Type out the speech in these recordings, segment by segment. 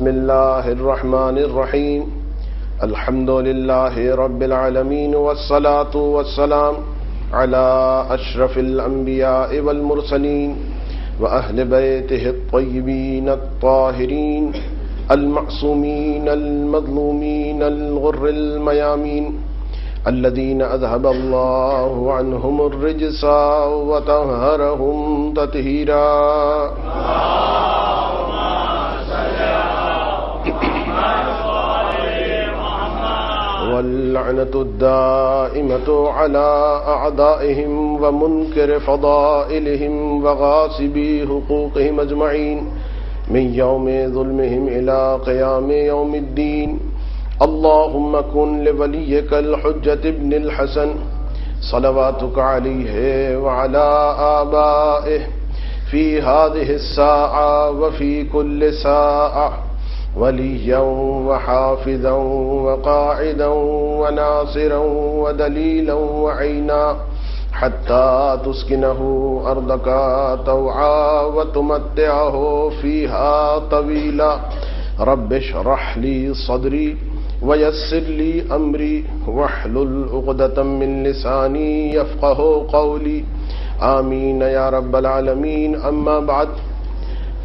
بسم الله الرحمن الرحيم الحمد لله رب العالمين والصلاة والسلام على أشرف الأنبياء والمرسلين وأهل بيته الطيبين الطاهرين المعصومين المظلومين الغر الميامين الذين أذهب الله عنهم الرجس وطهرهم تطهيرا واللعنة الدائمة على أعدائهم ومنكر فضائلهم وغاصبي حقوقهم أجمعين من يوم ظلمهم إلى قيام يوم الدين اللهم كن لوليك الحجة ابن الحسن صلواتك عليه وعلى آبائه في هذه الساعة وفي كل ساعة وليا وحافظا وقاعدا وناصرا ودليلا وعينا حتى تسكنه أرضك طوعا وتمتعه فيها طويلا رب اشرح لي صدري ويسر لي أمري واحلل عقدة من لساني يفقه قولي آمين يا رب العالمين أما بعد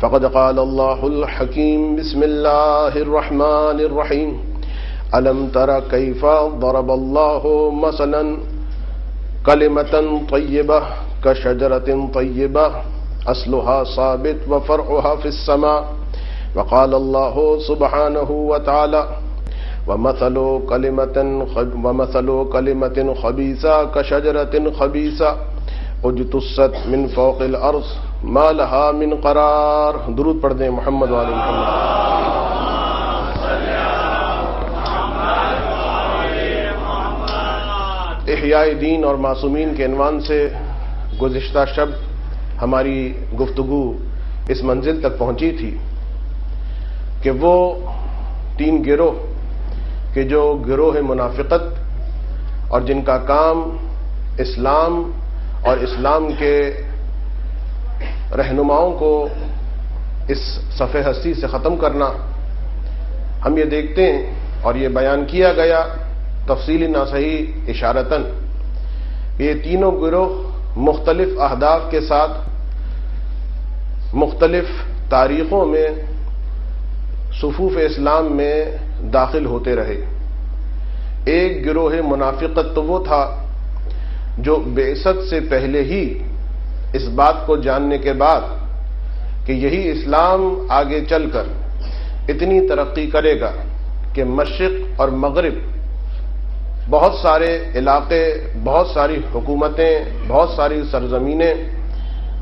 فقد قال الله الحكيم بسم الله الرحمن الرحيم ألم تر كيف ضرب الله مثلا كلمة طيبة كشجرة طيبة أصلها ثابت وفرعها في السماء وقال الله سبحانه وتعالى ومثل كلمة خبيثة كشجرة خبيثة اجتثت من فوق الارض ما لها من قرار. درود پڑھ دیں محمد وعلی محمد. احیاء دین اور معصومین کے عنوان سے گزشتہ شب ہماری گفتگو اس منزل تک پہنچی تھی کہ وہ تین گروہ کہ جو گروہ منافقت اور جن کا کام اسلام اور اسلام کے رہنماؤں کو اس صفحہ ہستی سے ختم کرنا، ہم یہ دیکھتے ہیں اور یہ بیان کیا گیا تفصیلی نہ صحیح اشارتاً، یہ تینوں گروہ مختلف اہداف کے ساتھ مختلف تاریخوں میں صفوف اسلام میں داخل ہوتے رہے. ایک گروہ منافقت تو وہ تھا جو بعثت سے پہلے ہی اس بات کو جاننے کے بعد کہ یہی اسلام آگے چل کر اتنی ترقی کرے گا کہ مشرق اور مغرب بہت سارے علاقے، بہت ساری حکومتیں، بہت ساری سرزمینیں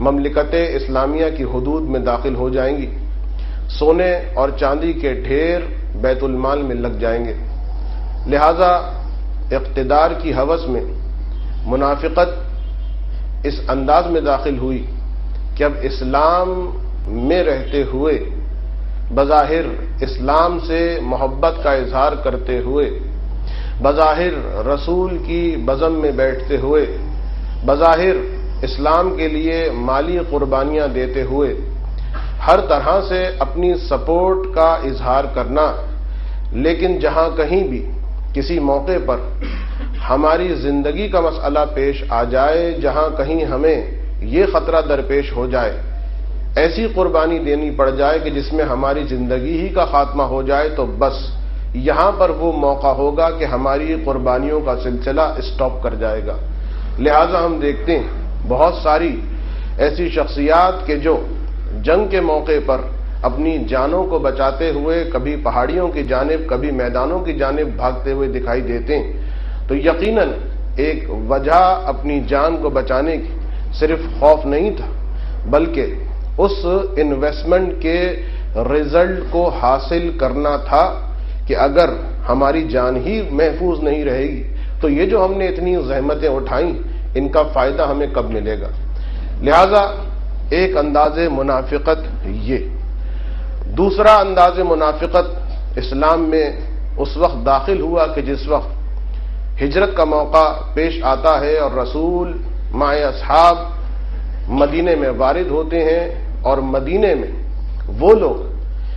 مملکت اسلامیہ کی حدود میں داخل ہو جائیں گی، سونے اور چاندی کے ڈھیر بیت المال میں لگ جائیں گے. لہذا اقتدار کی ہوس میں منافقت اس انداز میں داخل ہوئی کہ اب اسلام میں رہتے ہوئے، بظاہر اسلام سے محبت کا اظہار کرتے ہوئے، بظاہر رسول کی بزم میں بیٹھتے ہوئے، بظاہر اسلام کے لیے مالی قربانیاں دیتے ہوئے ہر طرح سے اپنی سپورٹ کا اظہار کرنا، لیکن جہاں کہیں بھی کسی موقع پر ہماری زندگی کا مسئلہ پیش آ جائے، جہاں کہیں ہمیں یہ خطرہ درپیش ہو جائے، ایسی قربانی دینی پڑ جائے کہ جس میں ہماری زندگی ہی کا خاتمہ ہو جائے، تو بس یہاں پر وہ موقع ہوگا کہ ہماری قربانیوں کا سلسلہ اسٹاپ کر جائے گا. لہذا ہم دیکھتے ہیں بہت ساری ایسی شخصیات کہ جو جنگ کے موقع پر اپنی جانوں کو بچاتے ہوئے کبھی پہاڑیوں کی جانب کبھی میدانوں کی جانب بھاگتے ہوئے دکھائی دیتے ہیں، تو یقیناً ایک وجہ اپنی جان کو بچانے کی صرف خوف نہیں تھا، بلکہ اس انویسٹمنٹ کے رزلٹ کو حاصل کرنا تھا کہ اگر ہماری جان ہی محفوظ نہیں رہے گی تو یہ جو ہم نے اتنی زحمتیں اٹھائیں ان کا فائدہ ہمیں کب ملے گا. لہذا ایک انداز منافقت یہ. دوسرا انداز منافقت اسلام میں اس وقت داخل ہوا کہ جس وقت ہجرت کا موقع پیش آتا ہے اور رسول مع اصحاب مدینے میں وارد ہوتے ہیں، اور مدینے میں وہ لوگ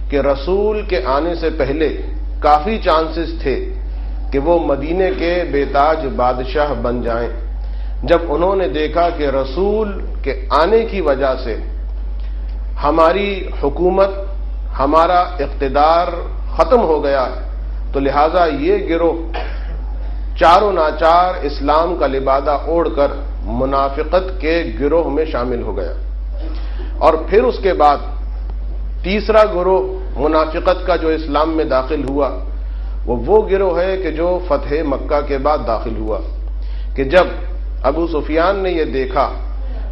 کہ رسول کے آنے سے پہلے کافی چانسز تھے کہ وہ مدینے کے بے تاج بادشاہ بن جائیں. جب انہوں نے دیکھا کہ رسول کے آنے کی وجہ سے ہماری حکومت، ہمارا اقتدار ختم ہو گیا، تو لہذا یہ گروہ چاروں ناچار اسلام کا لبادہ اوڑھ کر منافقت کے گروہ میں شامل ہو گیا. اور پھر اس کے بعد تیسرا گروہ منافقت کا جو اسلام میں داخل ہوا، وہ گروہ ہے کہ جو فتح مکہ کے بعد داخل ہوا، کہ جب ابو سفیان نے یہ دیکھا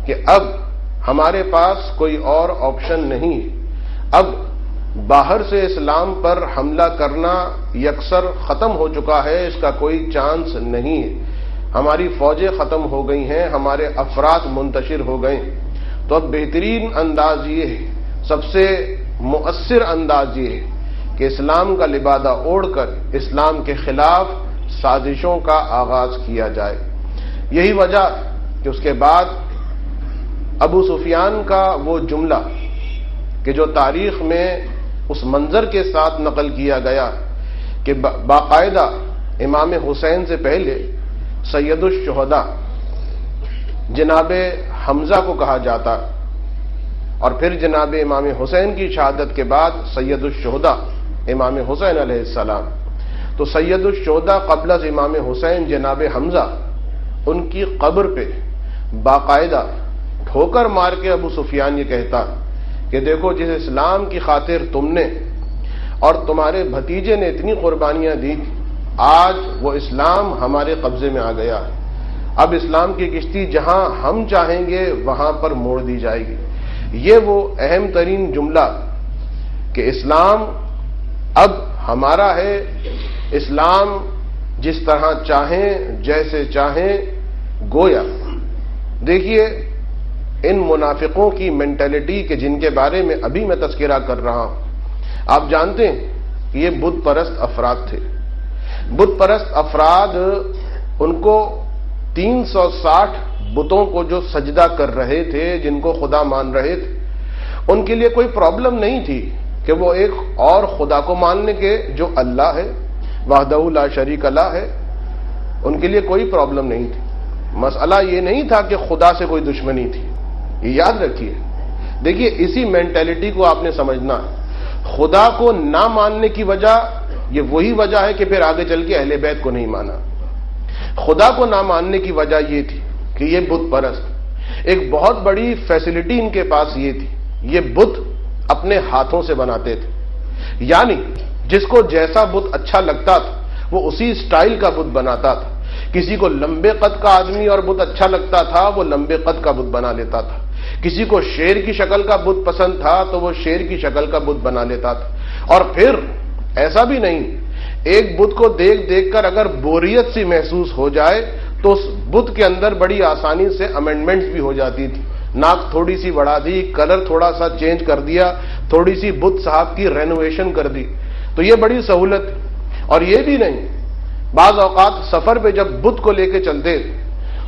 کہ اب ہمارے پاس کوئی اور آپشن نہیں، اب باہر سے اسلام پر حملہ کرنا یکسر ختم ہو چکا ہے، اس کا کوئی چانس نہیں ہے، ہماری فوجیں ختم ہو گئی ہیں، ہمارے افراد منتشر ہو گئے، تو اب بہترین انداز یہ ہے، سب سے مؤثر انداز یہ ہے کہ اسلام کا لبادہ اوڑھ کر اسلام کے خلاف سازشوں کا آغاز کیا جائے. یہی وجہ کہ اس کے بعد ابو سفیان کا وہ جملہ کہ جو تاریخ میں اس منظر کے ساتھ نقل کیا گیا کہ باقاعدہ امام حسین سے پہلے سید الشہداء جناب حمزہ کو کہا جاتا، اور پھر جناب امام حسین کی شہادت کے بعد سید الشہداء امام حسین علیہ السلام. تو سید الشہداء قبل از امام حسین جناب حمزہ، ان کی قبر پہ باقاعدہ ٹھوکر مار کے ابو سفیان یہ کہتا کہ دیکھو جس اسلام کی خاطر تم نے اور تمہارے بھتیجے نے اتنی قربانیاں دی، آج وہ اسلام ہمارے قبضے میں آ گیا ہے، اب اسلام کی کشتی جہاں ہم چاہیں گے وہاں پر موڑ دی جائے گی. یہ وہ اہم ترین جملہ کہ اسلام اب ہمارا ہے، اسلام جس طرح چاہیں جیسے چاہیں گویا. دیکھیے ان منافقوں کی مینٹلٹی کہ جن کے بارے میں ابھی میں تذکرہ کر رہا ہوں، آپ جانتے ہیں کہ یہ بت پرست افراد تھے. بت پرست افراد ان کو 360 بتوں کو جو سجدہ کر رہے تھے، جن کو خدا مان رہے تھے، ان کے لیے کوئی پرابلم نہیں تھی کہ وہ ایک اور خدا کو ماننے کے جو اللہ ہے، وحدہ لا شریک لہ ہے، ان کے لیے کوئی پرابلم نہیں تھی. مسئلہ یہ نہیں تھا کہ خدا سے کوئی دشمنی تھی، یہ یاد رکھیے. دیکھیے اسی مینٹلٹی کو آپ نے سمجھنا ہے. خدا کو نہ ماننے کی وجہ یہ وہی وجہ ہے کہ پھر آگے چل کے اہل بیت کو نہیں مانا. خدا کو نہ ماننے کی وجہ یہ تھی کہ یہ بت پرست، ایک بہت بڑی فیسلٹی ان کے پاس یہ تھی، یہ بت اپنے ہاتھوں سے بناتے تھے. یعنی جس کو جیسا بت اچھا لگتا تھا وہ اسی سٹائل کا بت بناتا تھا. کسی کو لمبے قد کا آدمی اور بت اچھا لگتا تھا، وہ لمبے قد کا بت بنا لیتا تھا. کسی کو شیر کی شکل کا بت پسند تھا تو وہ شیر کی شکل کا بت بنا لیتا تھا. اور پھر ایسا بھی نہیں، ایک بت کو دیکھ دیکھ کر اگر بوریت سی محسوس ہو جائے تو اس بت کے اندر بڑی آسانی سے امینڈمنٹس بھی ہو جاتی تھی. ناک تھوڑی سی بڑھا دی، کلر تھوڑا سا چینج کر دیا، تھوڑی سی بت صاحب کی رینوویشن کر دی، تو یہ بڑی سہولت. اور یہ بھی نہیں، بعض اوقات سفر پہ جب بت کو لے کے چلتے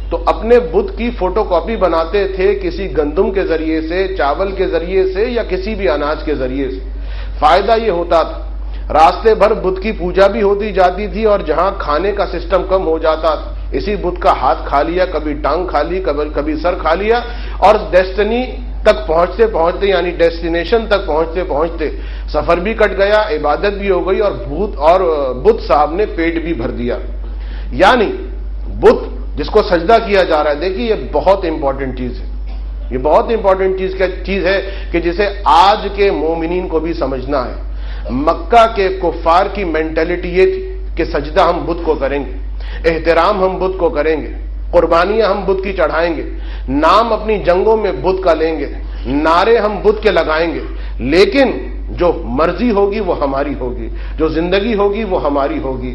تو اپنے بت کی فوٹو کاپی بناتے تھے کسی گندم کے ذریعے سے، چاول کے ذریعے سے، یا کسی بھی اناج کے ذریعے سے. فائدہ یہ ہوتا تھا راستے بھر بت کی پوجا بھی ہوتی جاتی تھی، اور جہاں کھانے کا سسٹم کم ہو جاتا تھا اسی بت کا ہاتھ کھا لیا، کبھی ٹانگ کھا لی، کبھی سر کھا لیا، اور ڈیسٹنی تک پہنچتے پہنچتے یعنی ڈیسٹینیشن تک پہنچتے پہنچتے سفر بھی کٹ گیا، عبادت بھی ہو گئی، اور بت صاحب نے پیٹ بھی بھر دیا. یعنی بت جس کو سجدہ کیا جا رہا ہے، دیکھیے یہ بہت امپورٹنٹ چیز ہے، یہ بہت امپورٹنٹ چیز ہے کہ جسے آج کے مومنین کو بھی سمجھنا ہے. مکہ کے کفار کی مینٹلٹی یہ تھی کہ سجدہ ہم بت کو کریں گے، احترام ہم بت کو کریں گے، قربانیاں ہم بت کی چڑھائیں گے، نام اپنی جنگوں میں بت کا لیں گے، نعرے ہم بت کے لگائیں گے، لیکن جو مرضی ہوگی وہ ہماری ہوگی، جو زندگی ہوگی وہ ہماری ہوگی.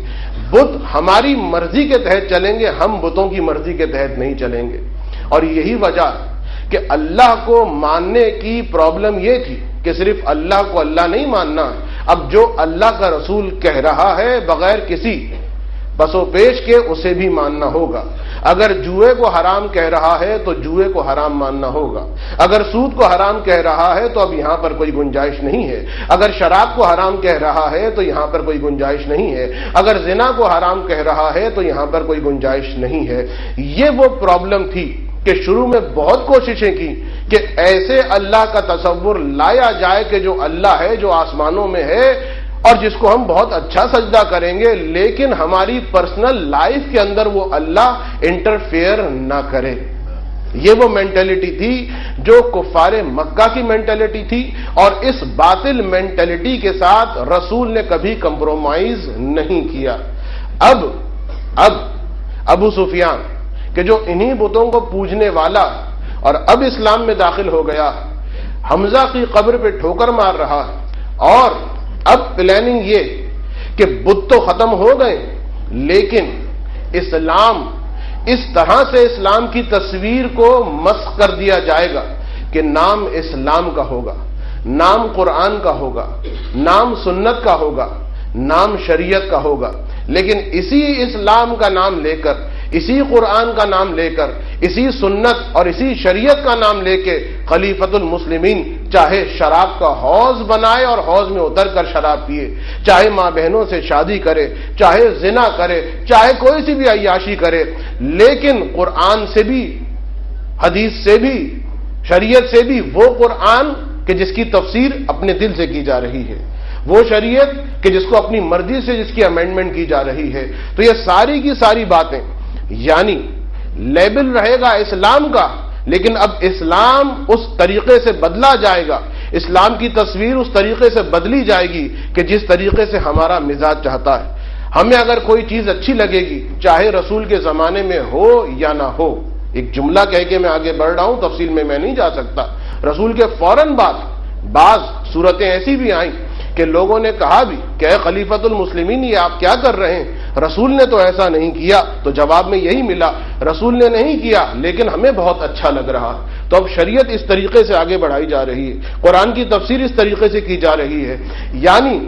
بت ہماری مرضی کے تحت چلیں گے، ہم بتوں کی مرضی کے تحت نہیں چلیں گے. اور یہی وجہ کہ اللہ کو ماننے کی پرابلم یہ تھی کہ صرف اللہ کو اللہ نہیں ماننا، اب جو اللہ کا رسول کہہ رہا ہے بغیر کسی پس و پیش کے اسے بھی ماننا ہوگا. اگر جوئے کو حرام کہہ رہا ہے تو جوئے کو حرام ماننا ہوگا، اگر سود کو حرام کہہ رہا ہے تو اب یہاں پر کوئی گنجائش نہیں ہے، اگر شراب کو حرام کہہ رہا ہے تو یہاں پر کوئی گنجائش نہیں ہے، اگر زنا کو حرام کہہ رہا ہے تو یہاں پر کوئی گنجائش نہیں ہے۔ یہ وہ پرابلم تھی کہ شروع میں بہت کوششیں کی کہ ایسے اللہ کا تصور لایا جائے کہ جو اللہ ہے، جو آسمانوں میں ہے اور جس کو ہم بہت اچھا سجدہ کریں گے، لیکن ہماری پرسنل لائف کے اندر وہ اللہ انٹرفیئر نہ کرے۔ یہ وہ مینٹلٹی تھی جو کفار مکہ کی مینٹلٹی تھی، اور اس باطل مینٹلٹی کے ساتھ رسول نے کبھی کمپرومائز نہیں کیا۔ اب ابو سفیان کہ جو انہی بتوں کو پوجنے والا اور اب اسلام میں داخل ہو گیا، حمزہ کی قبر پہ ٹھوکر مار رہا، اور اب پلاننگ یہ کہ بت تو ختم ہو گئے لیکن اسلام اس طرح سے اسلام کی تصویر کو مسخ کر دیا جائے گا کہ نام اسلام کا ہوگا، نام قرآن کا ہوگا، نام سنت کا ہوگا، نام شریعت کا ہوگا، لیکن اسی اسلام کا نام لے کر، اسی قرآن کا نام لے کر، اسی سنت اور اسی شریعت کا نام لے کے خلیفۃ المسلمین چاہے شراب کا حوض بنائے اور حوض میں اتر کر شراب پیے، چاہے ماں بہنوں سے شادی کرے، چاہے زنا کرے، چاہے کوئی سی بھی عیاشی کرے، لیکن قرآن سے بھی، حدیث سے بھی، شریعت سے بھی وہ قرآن کہ جس کی تفسیر اپنے دل سے کی جا رہی ہے، وہ شریعت کہ جس کو اپنی مرضی سے جس کی امینڈمنٹ کی جا رہی ہے۔ تو یہ ساری کی ساری باتیں، یعنی لیبل رہے گا اسلام کا، لیکن اب اسلام اس طریقے سے بدلا جائے گا، اسلام کی تصویر اس طریقے سے بدلی جائے گی کہ جس طریقے سے ہمارا مزاج چاہتا ہے۔ ہمیں اگر کوئی چیز اچھی لگے گی، چاہے رسول کے زمانے میں ہو یا نہ ہو، ایک جملہ کہہ کے میں آگے بڑھ رہا ہوں، تفصیل میں نہیں جا سکتا، رسول کے فوراً بعض صورتیں ایسی بھی آئیں کہ لوگوں نے کہا بھی کہ اے خلیفۃ المسلمین یہ آپ کیا کر رہے ہیں، رسول نے تو ایسا نہیں کیا، تو جواب میں یہی ملا رسول نے نہیں کیا لیکن ہمیں بہت اچھا لگ رہا۔ تو اب شریعت اس طریقے سے آگے بڑھائی جا رہی ہے، قرآن کی تفسیر اس طریقے سے کی جا رہی ہے۔ یعنی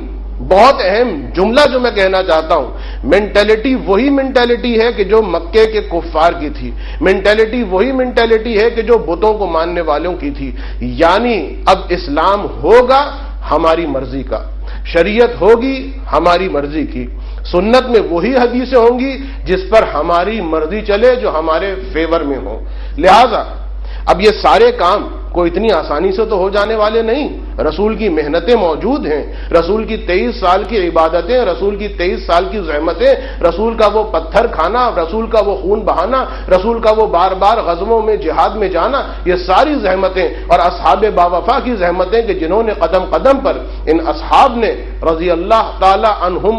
بہت اہم جملہ جو میں کہنا چاہتا ہوں، مینٹلٹی وہی مینٹلٹی ہے کہ جو مکے کے کفار کی تھی، مینٹلٹی وہی مینٹلٹی ہے کہ جو بتوں کو ماننے والوں کی تھی۔ یعنی اب اسلام ہوگا ہماری مرضی کا، شریعت ہوگی ہماری مرضی کی، سنت میں وہی حدیثیں ہوں گی جس پر ہماری مرضی چلے، جو ہمارے فیور میں ہو۔ لہذا اب یہ سارے کام کوئی اتنی آسانی سے تو ہو جانے والے نہیں، رسول کی محنتیں موجود ہیں، رسول کی 23 سال کی عبادتیں، رسول کی 23 سال کی زحمتیں، رسول کا وہ پتھر کھانا، رسول کا وہ خون بہانا، رسول کا وہ بار بار غزووں میں جہاد میں جانا، یہ ساری زحمتیں اور اصحاب باوفا کی زحمتیں کہ جنہوں نے قدم قدم پر، ان اصحاب نے رضی اللہ تعالی عنہم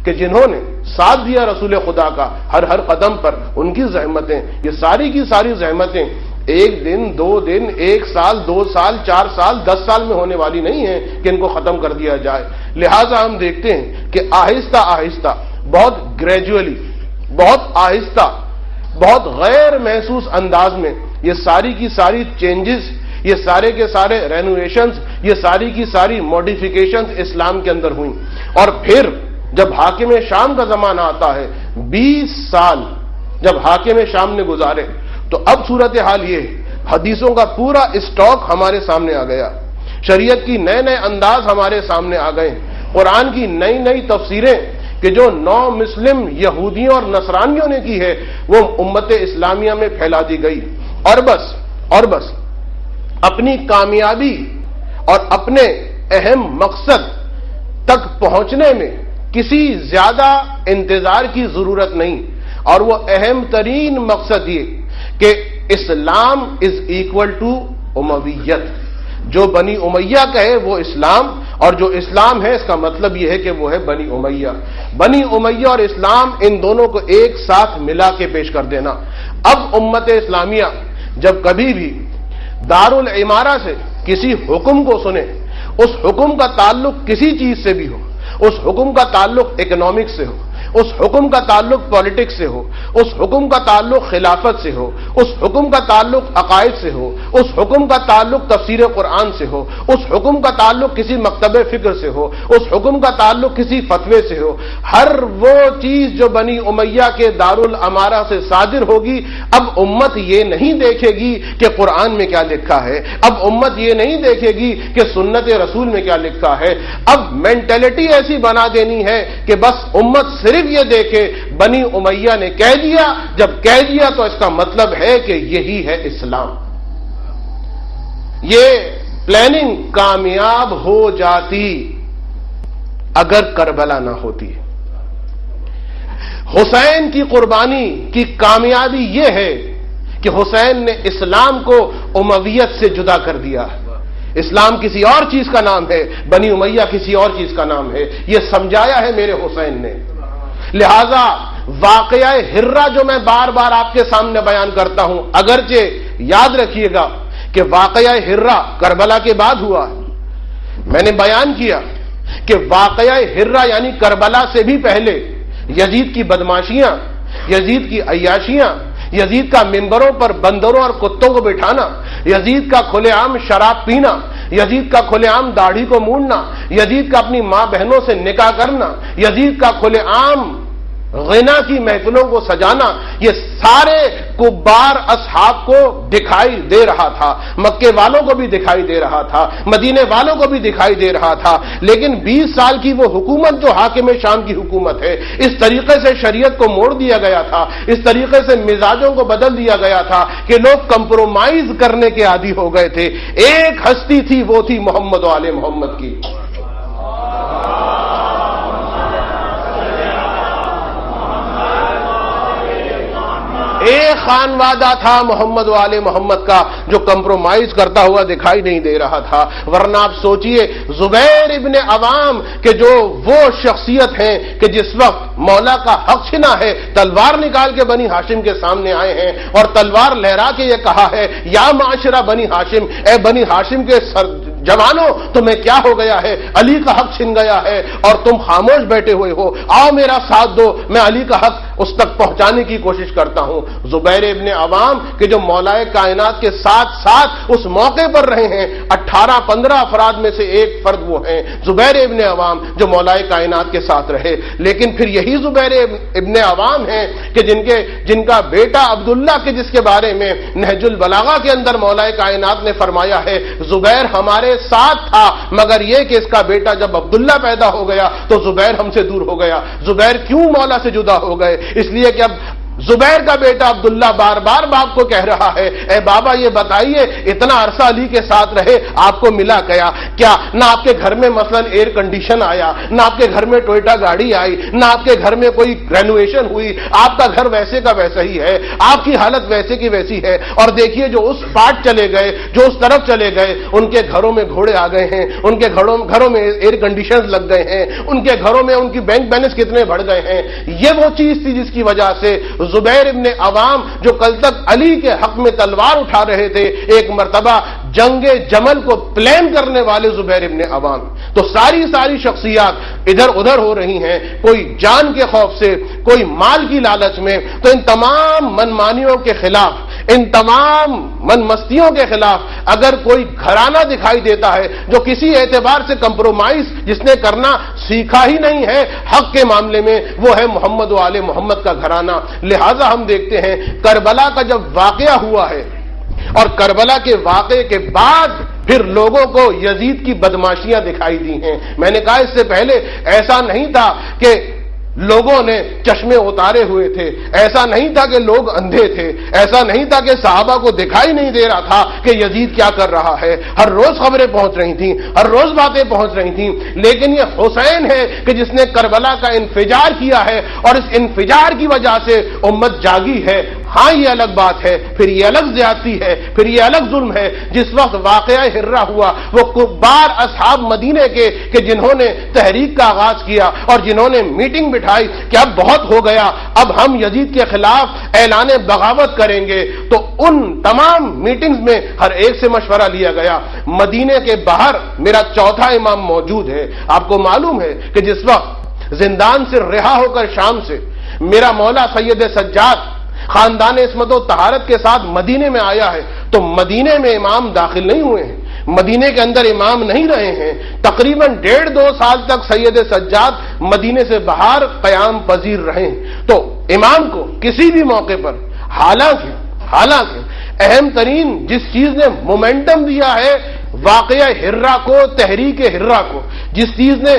کہ جنہوں نے ساتھ دیا رسول خدا کا ہر قدم پر، ان کی زحمتیں، یہ ساری کی ساری زحمتیں ایک دن، 2 دن، 1 سال، 2 سال، 4 سال، 10 سال میں ہونے والی نہیں ہے کہ ان کو ختم کر دیا جائے۔ لہذا ہم دیکھتے ہیں کہ آہستہ آہستہ، بہت گریجولی، بہت آہستہ، بہت غیر محسوس انداز میں یہ ساری کی ساری چینجز، یہ سارے کے سارے رینوویشنز، یہ ساری کی ساری موڈیفیکیشنز اسلام کے اندر ہوئیں۔ اور پھر جب حاکم شام کا زمانہ آتا ہے، 20 سال جب حاکم شام نے گزارے، تو اب صورتحال یہ حدیثوں کا پورا اسٹاک ہمارے سامنے آ گیا، شریعت کی نئے نئے انداز ہمارے سامنے آ گئے، قرآن کی نئی نئی تفسیریں کہ جو نو مسلم یہودیوں اور نصرانیوں نے کی ہے وہ امت اسلامیہ میں پھیلا دی گئی، اور بس اپنی کامیابی اور اپنے اہم مقصد تک پہنچنے میں کسی زیادہ انتظار کی ضرورت نہیں، اور وہ اہم ترین مقصد یہ کہ اسلام از ایکول ٹو امویت، جو بنی امیہ کہے وہ اسلام، اور جو اسلام ہے اس کا مطلب یہ ہے کہ وہ ہے بنی امیہ۔ بنی امیہ اور اسلام ان دونوں کو ایک ساتھ ملا کے پیش کر دینا۔ اب امت اسلامیہ جب کبھی بھی دارالعمارہ سے کسی حکم کو سنے، اس حکم کا تعلق کسی چیز سے بھی ہو، اس حکم کا تعلق اکنامکس سے ہو، اس حکم کا تعلق پالیٹکس سے ہو، اس حکم کا تعلق خلافت سے ہو، اس حکم کا تعلق عقائد سے ہو، اس حکم کا تعلق تفسیر قرآن سے ہو، اس حکم کا تعلق کسی مکتب فکر سے ہو، اس حکم کا تعلق کسی فتوے سے ہو، ہر وہ چیز جو بنی امیہ کے دارالامارہ سے صادر ہوگی، اب امت یہ نہیں دیکھے گی کہ قرآن میں کیا لکھا ہے، اب امت یہ نہیں دیکھے گی کہ سنت رسول میں کیا لکھا ہے، اب مینٹلٹی ایسی بنا دینی ہے کہ بس امت صرف یہ دیکھے بنی امیہ نے کہہ دیا، جب کہہ دیا تو اس کا مطلب ہے کہ یہی ہے اسلام۔ یہ پلاننگ کامیاب ہو جاتی اگر کربلا نہ ہوتی۔ حسین کی قربانی کی کامیابی یہ ہے کہ حسین نے اسلام کو امویت سے جدا کر دیا۔ اسلام کسی اور چیز کا نام ہے، بنی امیہ کسی اور چیز کا نام ہے، یہ سمجھایا ہے میرے حسین نے۔ لہذا واقعہ ہرہ جو میں بار بار آپ کے سامنے بیان کرتا ہوں، اگرچہ یاد رکھیے گا کہ واقعہ ہرہ کربلا کے بعد ہوا، میں نے بیان کیا کہ واقعہ ہرہ یعنی کربلا سے بھی پہلے یزید کی بدماشیاں، یزید کی عیاشیاں، یزید کا ممبروں پر بندروں اور کتوں کو بٹھانا، یزید کا کھلے عام شراب پینا، یزید کا کھلے عام داڑھی کو مونڈنا، یزید کا اپنی ماں بہنوں سے نکاح کرنا، یزید کا کھلے عام غنا کی محفلوں کو سجانا، یہ سارے کبار اصحاب کو دکھائی دے رہا تھا، مکے والوں کو بھی دکھائی دے رہا تھا، مدینے والوں کو بھی دکھائی دے رہا تھا، لیکن 20 سال کی وہ حکومت جو حاکم شام کی حکومت ہے، اس طریقے سے شریعت کو موڑ دیا گیا تھا، اس طریقے سے مزاجوں کو بدل دیا گیا تھا کہ لوگ کمپرومائز کرنے کے عادی ہو گئے تھے۔ ایک ہستی تھی، وہ تھی محمد و آل محمد کی۔ ایک خانوادہ تھا محمد و آل محمد کا جو کمپرومائز کرتا ہوا دکھائی نہیں دے رہا تھا، ورنہ آپ سوچئے زبیر ابن عوام کہ جو وہ شخصیت ہیں کہ جس وقت مولا کا حق چھنا ہے، تلوار نکال کے بنی ہاشم کے سامنے آئے ہیں اور تلوار لہرا کے یہ کہا ہے یا معاشرہ بنی ہاشم، اے بنی ہاشم کے جوانوں تمہیں کیا ہو گیا ہے، علی کا حق چھن گیا ہے اور تم خاموش بیٹھے ہوئے ہو، آؤ میرا ساتھ دو، میں علی کا حق اس تک پہنچانے کی کوشش کرتا ہوں۔ زبیر ابن عوام کہ جو مولائے کائنات کے ساتھ ساتھ اس موقع پر رہے ہیں، 18-15 افراد میں سے ایک فرد وہ ہیں زبیر ابن عوام جو مولائے کائنات کے ساتھ رہے، لیکن پھر یہی زبیر ابن عوام ہیں کہ جن کا بیٹا عبداللہ کے جس کے بارے میں نہج البلاغہ کے اندر مولائے کائنات نے فرمایا ہے زبیر ہمارے ساتھ تھا، مگر یہ کہ اس کا بیٹا جب عبداللہ پیدا ہو گیا تو زبیر ہم سے دور ہو گیا۔ زبیر کیوں مولا سے جدا ہو گئے؟ اس لیے کہ اب زبیر کا بیٹا عبداللہ بار بار باپ کو کہہ رہا ہے اے بابا یہ بتائیے اتنا عرصہ علی کے ساتھ رہے آپ کو ملا کیا؟ نہ آپ کے گھر میں مثلا ایئر کنڈیشن آیا، نہ آپ کے گھر میں ٹوئٹا گاڑی آئی، نہ آپ کے گھر میں کوئی رینوویشن ہوئی، آپ کا گھر ویسے کا ویسا ہی ہے، آپ کی حالت ویسے کی ویسی ہے۔ اور دیکھیے جو اس پارٹ چلے گئے، جو اس طرف چلے گئے، ان کے گھروں میں گھوڑے آ گئے ہیں، ان کے گھروں میں ایئر کنڈیشنز لگ گئے ہیں، ان کے گھروں میں ان کی بینک بیلنس کتنے بڑھ گئے ہیں۔ یہ وہ چیز تھی جس کی وجہ سے زبیر ابن عوام جو کل تک علی کے حق میں تلوار اٹھا رہے تھے، ایک مرتبہ جنگ جمل کو پلان کرنے والے زبیر ابن عوام۔ تو ساری شخصیات ادھر ادھر ہو رہی ہیں، کوئی جان کے خوف سے، کوئی مال کی لالچ میں۔ تو ان تمام منمانیوں کے خلاف، ان تمام من مستیوں کے خلاف اگر کوئی گھرانہ دکھائی دیتا ہے جو کسی اعتبار سے کمپرومائز جس نے کرنا سیکھا ہی نہیں ہے حق کے معاملے میں، وہ ہے محمد و آل محمد کا گھرانہ۔ لہذا ہم دیکھتے ہیں کربلا کا جب واقعہ ہوا ہے اور کربلا کے واقعے کے بعد پھر لوگوں کو یزید کی بدماشیاں دکھائی دی ہیں۔ میں نے کہا اس سے پہلے ایسا نہیں تھا کہ لوگوں نے چشمے اتارے ہوئے تھے، ایسا نہیں تھا کہ لوگ اندھے تھے، ایسا نہیں تھا کہ صحابہ کو دکھائی نہیں دے رہا تھا کہ یزید کیا کر رہا ہے، ہر روز خبریں پہنچ رہی تھیں، ہر روز باتیں پہنچ رہی تھیں، لیکن یہ حسین ہے کہ جس نے کربلا کا انفجار کیا ہے اور اس انفجار کی وجہ سے امت جاگی ہے۔ ہاں یہ الگ بات ہے، پھر یہ الگ زیادتی ہے، پھر یہ الگ ظلم ہے۔ جس وقت واقعہ ہرہ ہوا وہ کبار اصحاب مدینے کے کہ جنہوں نے تحریک کا آغاز کیا اور جنہوں نے میٹنگ بٹھائی کہ اب بہت ہو گیا، اب ہم یزید کے خلاف اعلان بغاوت کریں گے، تو ان تمام میٹنگز میں ہر ایک سے مشورہ لیا گیا۔ مدینے کے باہر میرا چوتھا امام موجود ہے۔ آپ کو معلوم ہے کہ جس وقت زندان سے رہا ہو کر شام سے میرا مولا سید سجاد خاندان عصمت و طہارت کے ساتھ مدینے میں آیا ہے تو مدینے میں امام داخل نہیں ہوئے ہیں، مدینے کے اندر امام نہیں رہے ہیں، تقریباً 1.5-2 سال تک سید سجاد مدینے سے باہر قیام پذیر رہے ہیں۔ تو امام کو کسی بھی موقع پر حالانکہ اہم ترین جس چیز نے مومنٹم دیا ہے واقعہ ہرہ کو، تحریک ہرہ کو، جس چیز نے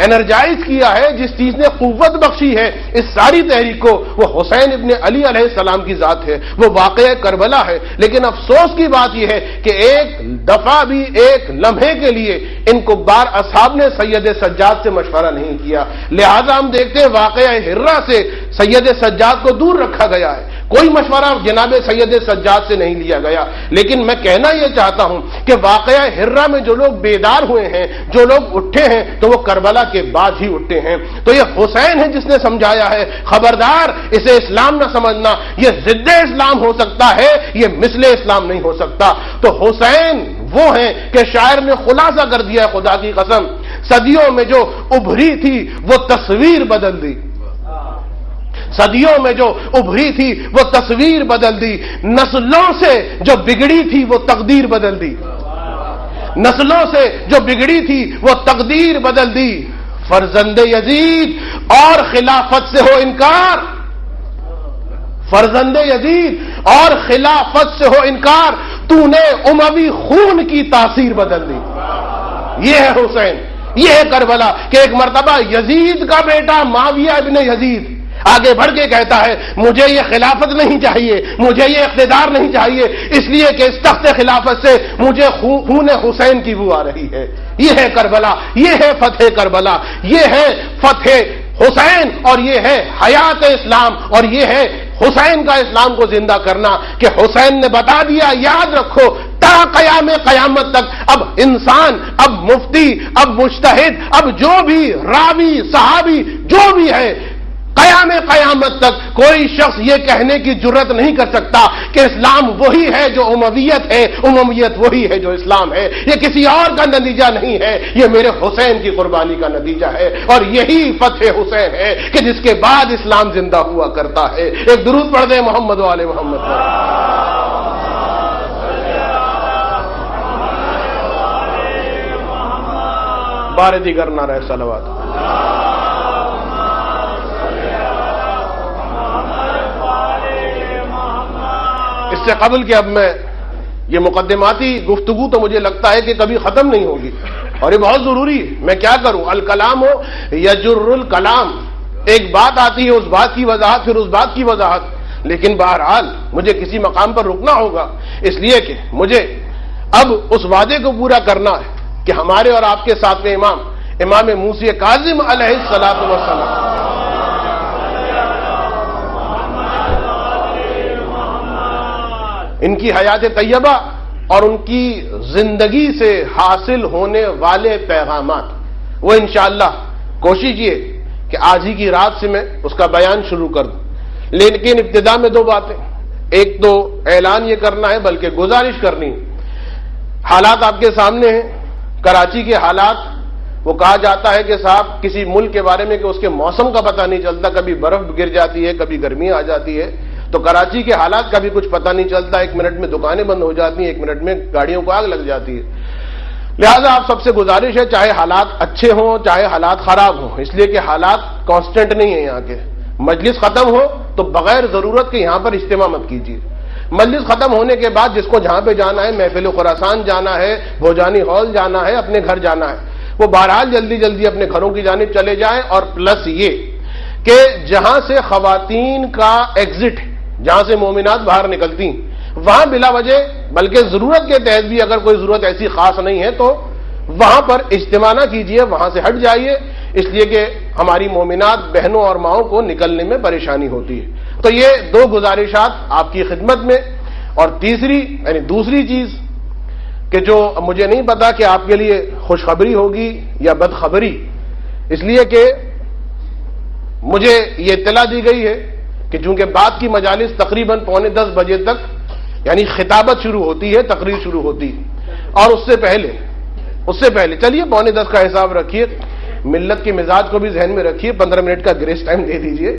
انرجائز کیا ہے، جس چیز نے قوت بخشی ہے اس ساری تحریک کو، وہ حسین ابن علی علیہ السلام کی ذات ہے، وہ واقعہ کربلا ہے۔ لیکن افسوس کی بات یہ ہے کہ ایک دفعہ بھی، ایک لمحے کے لیے ان کبار اصحاب نے سید سجاد سے مشورہ نہیں کیا، لہذا ہم دیکھتے ہیں واقعہ ہرہ سے سید سجاد کو دور رکھا گیا ہے، کوئی مشورہ جناب سید سجاد سے نہیں لیا گیا۔ لیکن میں کہنا یہ چاہتا ہوں کہ واقعہ ہرہ میں جو لوگ بیدار ہوئے ہیں، جو لوگ اٹھے ہیں، تو وہ کربلا کے بعد ہی اٹھے ہیں۔ تو یہ حسین ہے جس نے سمجھایا ہے، خبردار اسے اسلام نہ سمجھنا، یہ ضد اسلام ہو سکتا ہے، یہ مثل اسلام نہیں ہو سکتا۔ تو حسین وہ ہیں کہ شاعر نے خلاصہ کر دیا ہے، خدا کی قسم، صدیوں میں جو ابھری تھی وہ تصویر بدل دی، صدیوں میں جو ابھری تھی وہ تصویر بدل دی، نسلوں سے جو بگڑی تھی وہ تقدیر بدل دی، نسلوں سے جو بگڑی تھی وہ تقدیر بدل دی۔ فرزند یزید اور خلافت سے ہو انکار، فرزند یزید اور خلافت سے ہو انکار، تو نے اموی خون کی تاثیر بدل دی۔ یہ ہے حسین، یہ ہے کربلا کہ ایک مرتبہ یزید کا بیٹا معاویہ ابن یزید آگے بڑھ کے کہتا ہے مجھے یہ خلافت نہیں چاہیے، مجھے یہ اقتدار نہیں چاہیے، اس لیے کہ اس تخت خلافت سے مجھے خون حسین کی بو آ رہی ہے۔ یہ ہے کربلا، یہ ہے فتح کربلا، یہ ہے فتح حسین، اور یہ ہے حیات اسلام، اور یہ ہے حسین کا اسلام کو زندہ کرنا کہ حسین نے بتا دیا، یاد رکھو تا قیام قیامت تک اب انسان، اب مفتی، اب مجتہد، اب جو بھی راوی، صحابی جو بھی ہے، قیام قیامت تک کوئی شخص یہ کہنے کی جرت نہیں کر سکتا کہ اسلام وہی ہے جو امویت ہے، امویت وہی ہے جو اسلام ہے، یہ کسی اور کا نتیجہ نہیں ہے، یہ میرے حسین کی قربانی کا نتیجہ ہے، اور یہی فتح حسین ہے کہ جس کے بعد اسلام زندہ ہوا کرتا ہے۔ ایک درود پڑھ دیں محمد و آل محمد۔ بار دیگر نعرہ صلوات۔ اس سے قبل کہ اب میں یہ مقدماتی گفتگو تو مجھے لگتا ہے کہ کبھی ختم نہیں ہوگی، اور یہ بہت ضروری ہے، میں کیا کروں، الکلام ہو یجر الکلام، ایک بات آتی ہے اس بات کی وضاحت، پھر اس بات کی وضاحت، لیکن بہرحال مجھے کسی مقام پر رکنا ہوگا، اس لیے کہ مجھے اب اس وعدے کو پورا کرنا ہے کہ ہمارے اور آپ کے ساتھ میں امام موسی کاظم علیہ الصلوۃ والسلام ان کی حیات طیبہ اور ان کی زندگی سے حاصل ہونے والے پیغامات، وہ انشاءاللہ کوشش یہ کہ آج ہی کی رات سے میں اس کا بیان شروع کر دوں۔ لیکن ابتدا میں 2 باتیں، ایک تو اعلان یہ کرنا ہے بلکہ گزارش کرنی ہے۔ حالات آپ کے سامنے ہیں، کراچی کے حالات، وہ کہا جاتا ہے کہ صاحب کسی ملک کے بارے میں کہ اس کے موسم کا پتہ نہیں چلتا، کبھی برف گر جاتی ہے، کبھی گرمی آ جاتی ہے، تو کراچی کے حالات کا بھی کچھ پتہ نہیں چلتا، 1 منٹ میں دکانیں بند ہو جاتی ہیں، 1 منٹ میں گاڑیوں کو آگ لگ جاتی ہے۔ لہذا آپ سب سے گزارش ہے چاہے حالات اچھے ہوں چاہے حالات خراب ہوں، اس لیے کہ حالات کانسٹنٹ نہیں ہیں یہاں کے، مجلس ختم ہو تو بغیر ضرورت کے یہاں پر اجتماع مت کیجیے، مجلس ختم ہونے کے بعد جس کو جہاں پہ جانا ہے، محفل خراسان جانا ہے، بھوجانی ہال جانا ہے، اپنے گھر جانا ہے، وہ بہرحال جلدی جلدی اپنے گھروں کی جانب چلے جائیں، اور پلس یہ کہ جہاں سے خواتین کا ایگزٹ، جہاں سے مومنات باہر نکلتی وہاں بلا وجہ، بلکہ ضرورت کے تحت بھی اگر کوئی ضرورت ایسی خاص نہیں ہے تو وہاں پر اجتماع نہ کیجیے، وہاں سے ہٹ جائیے، اس لیے کہ ہماری مومنات بہنوں اور ماؤں کو نکلنے میں پریشانی ہوتی ہے۔ تو یہ 2 گزارشات آپ کی خدمت میں، اور تیسری یعنی دوسری چیز کہ جو مجھے نہیں پتا کہ آپ کے لیے خوشخبری ہوگی یا بدخبری، اس لیے کہ مجھے یہ اطلاع دی گئی ہے کہ چونکہ بعد کی مجالس تقریباً 9:45 بجے تک یعنی خطابت شروع ہوتی ہے، تقریر شروع ہوتی ہے، اور اس سے پہلے چلیے 9:45 کا حساب رکھیے، ملت کے مزاج کو بھی ذہن میں رکھیے، 15 منٹ کا گریس ٹائم دے دیجئے۔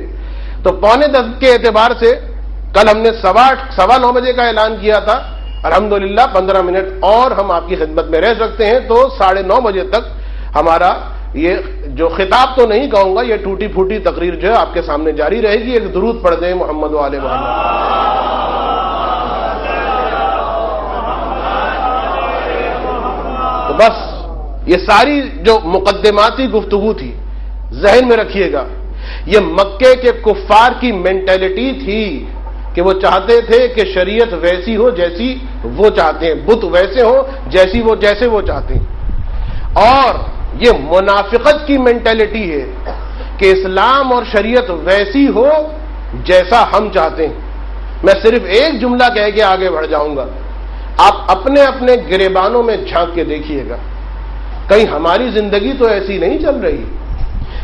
تو 9:15 کے اعتبار سے کل ہم نے 9:15 بجے کا اعلان کیا تھا، الحمدللہ 15 منٹ اور ہم آپ کی خدمت میں رہ سکتے ہیں، تو 9:30 بجے تک ہمارا یہ جو خطاب تو نہیں کہوں گا، یہ ٹوٹی پھوٹی تقریر جو ہے آپ کے سامنے جاری رہے گی۔ ایک درود پڑھ دیں محمد و آل محمد۔ تو بس یہ ساری جو مقدماتی گفتگو تھی ذہن میں رکھیے گا، یہ مکے کے کفار کی مینٹیلٹی تھی کہ وہ چاہتے تھے کہ شریعت ویسی ہو جیسی وہ چاہتے ہیں، بت ویسے ہو جیسے وہ چاہتے ہیں، اور یہ منافقت کی مینٹیلٹی ہے کہ اسلام اور شریعت ویسی ہو جیسا ہم چاہتے ہیں۔ میں صرف ایک جملہ کہہ کے آگے بڑھ جاؤں گا، آپ اپنے اپنے گریبانوں میں جھانک کے دیکھیے گا، کہیں ہماری زندگی تو ایسی نہیں چل رہی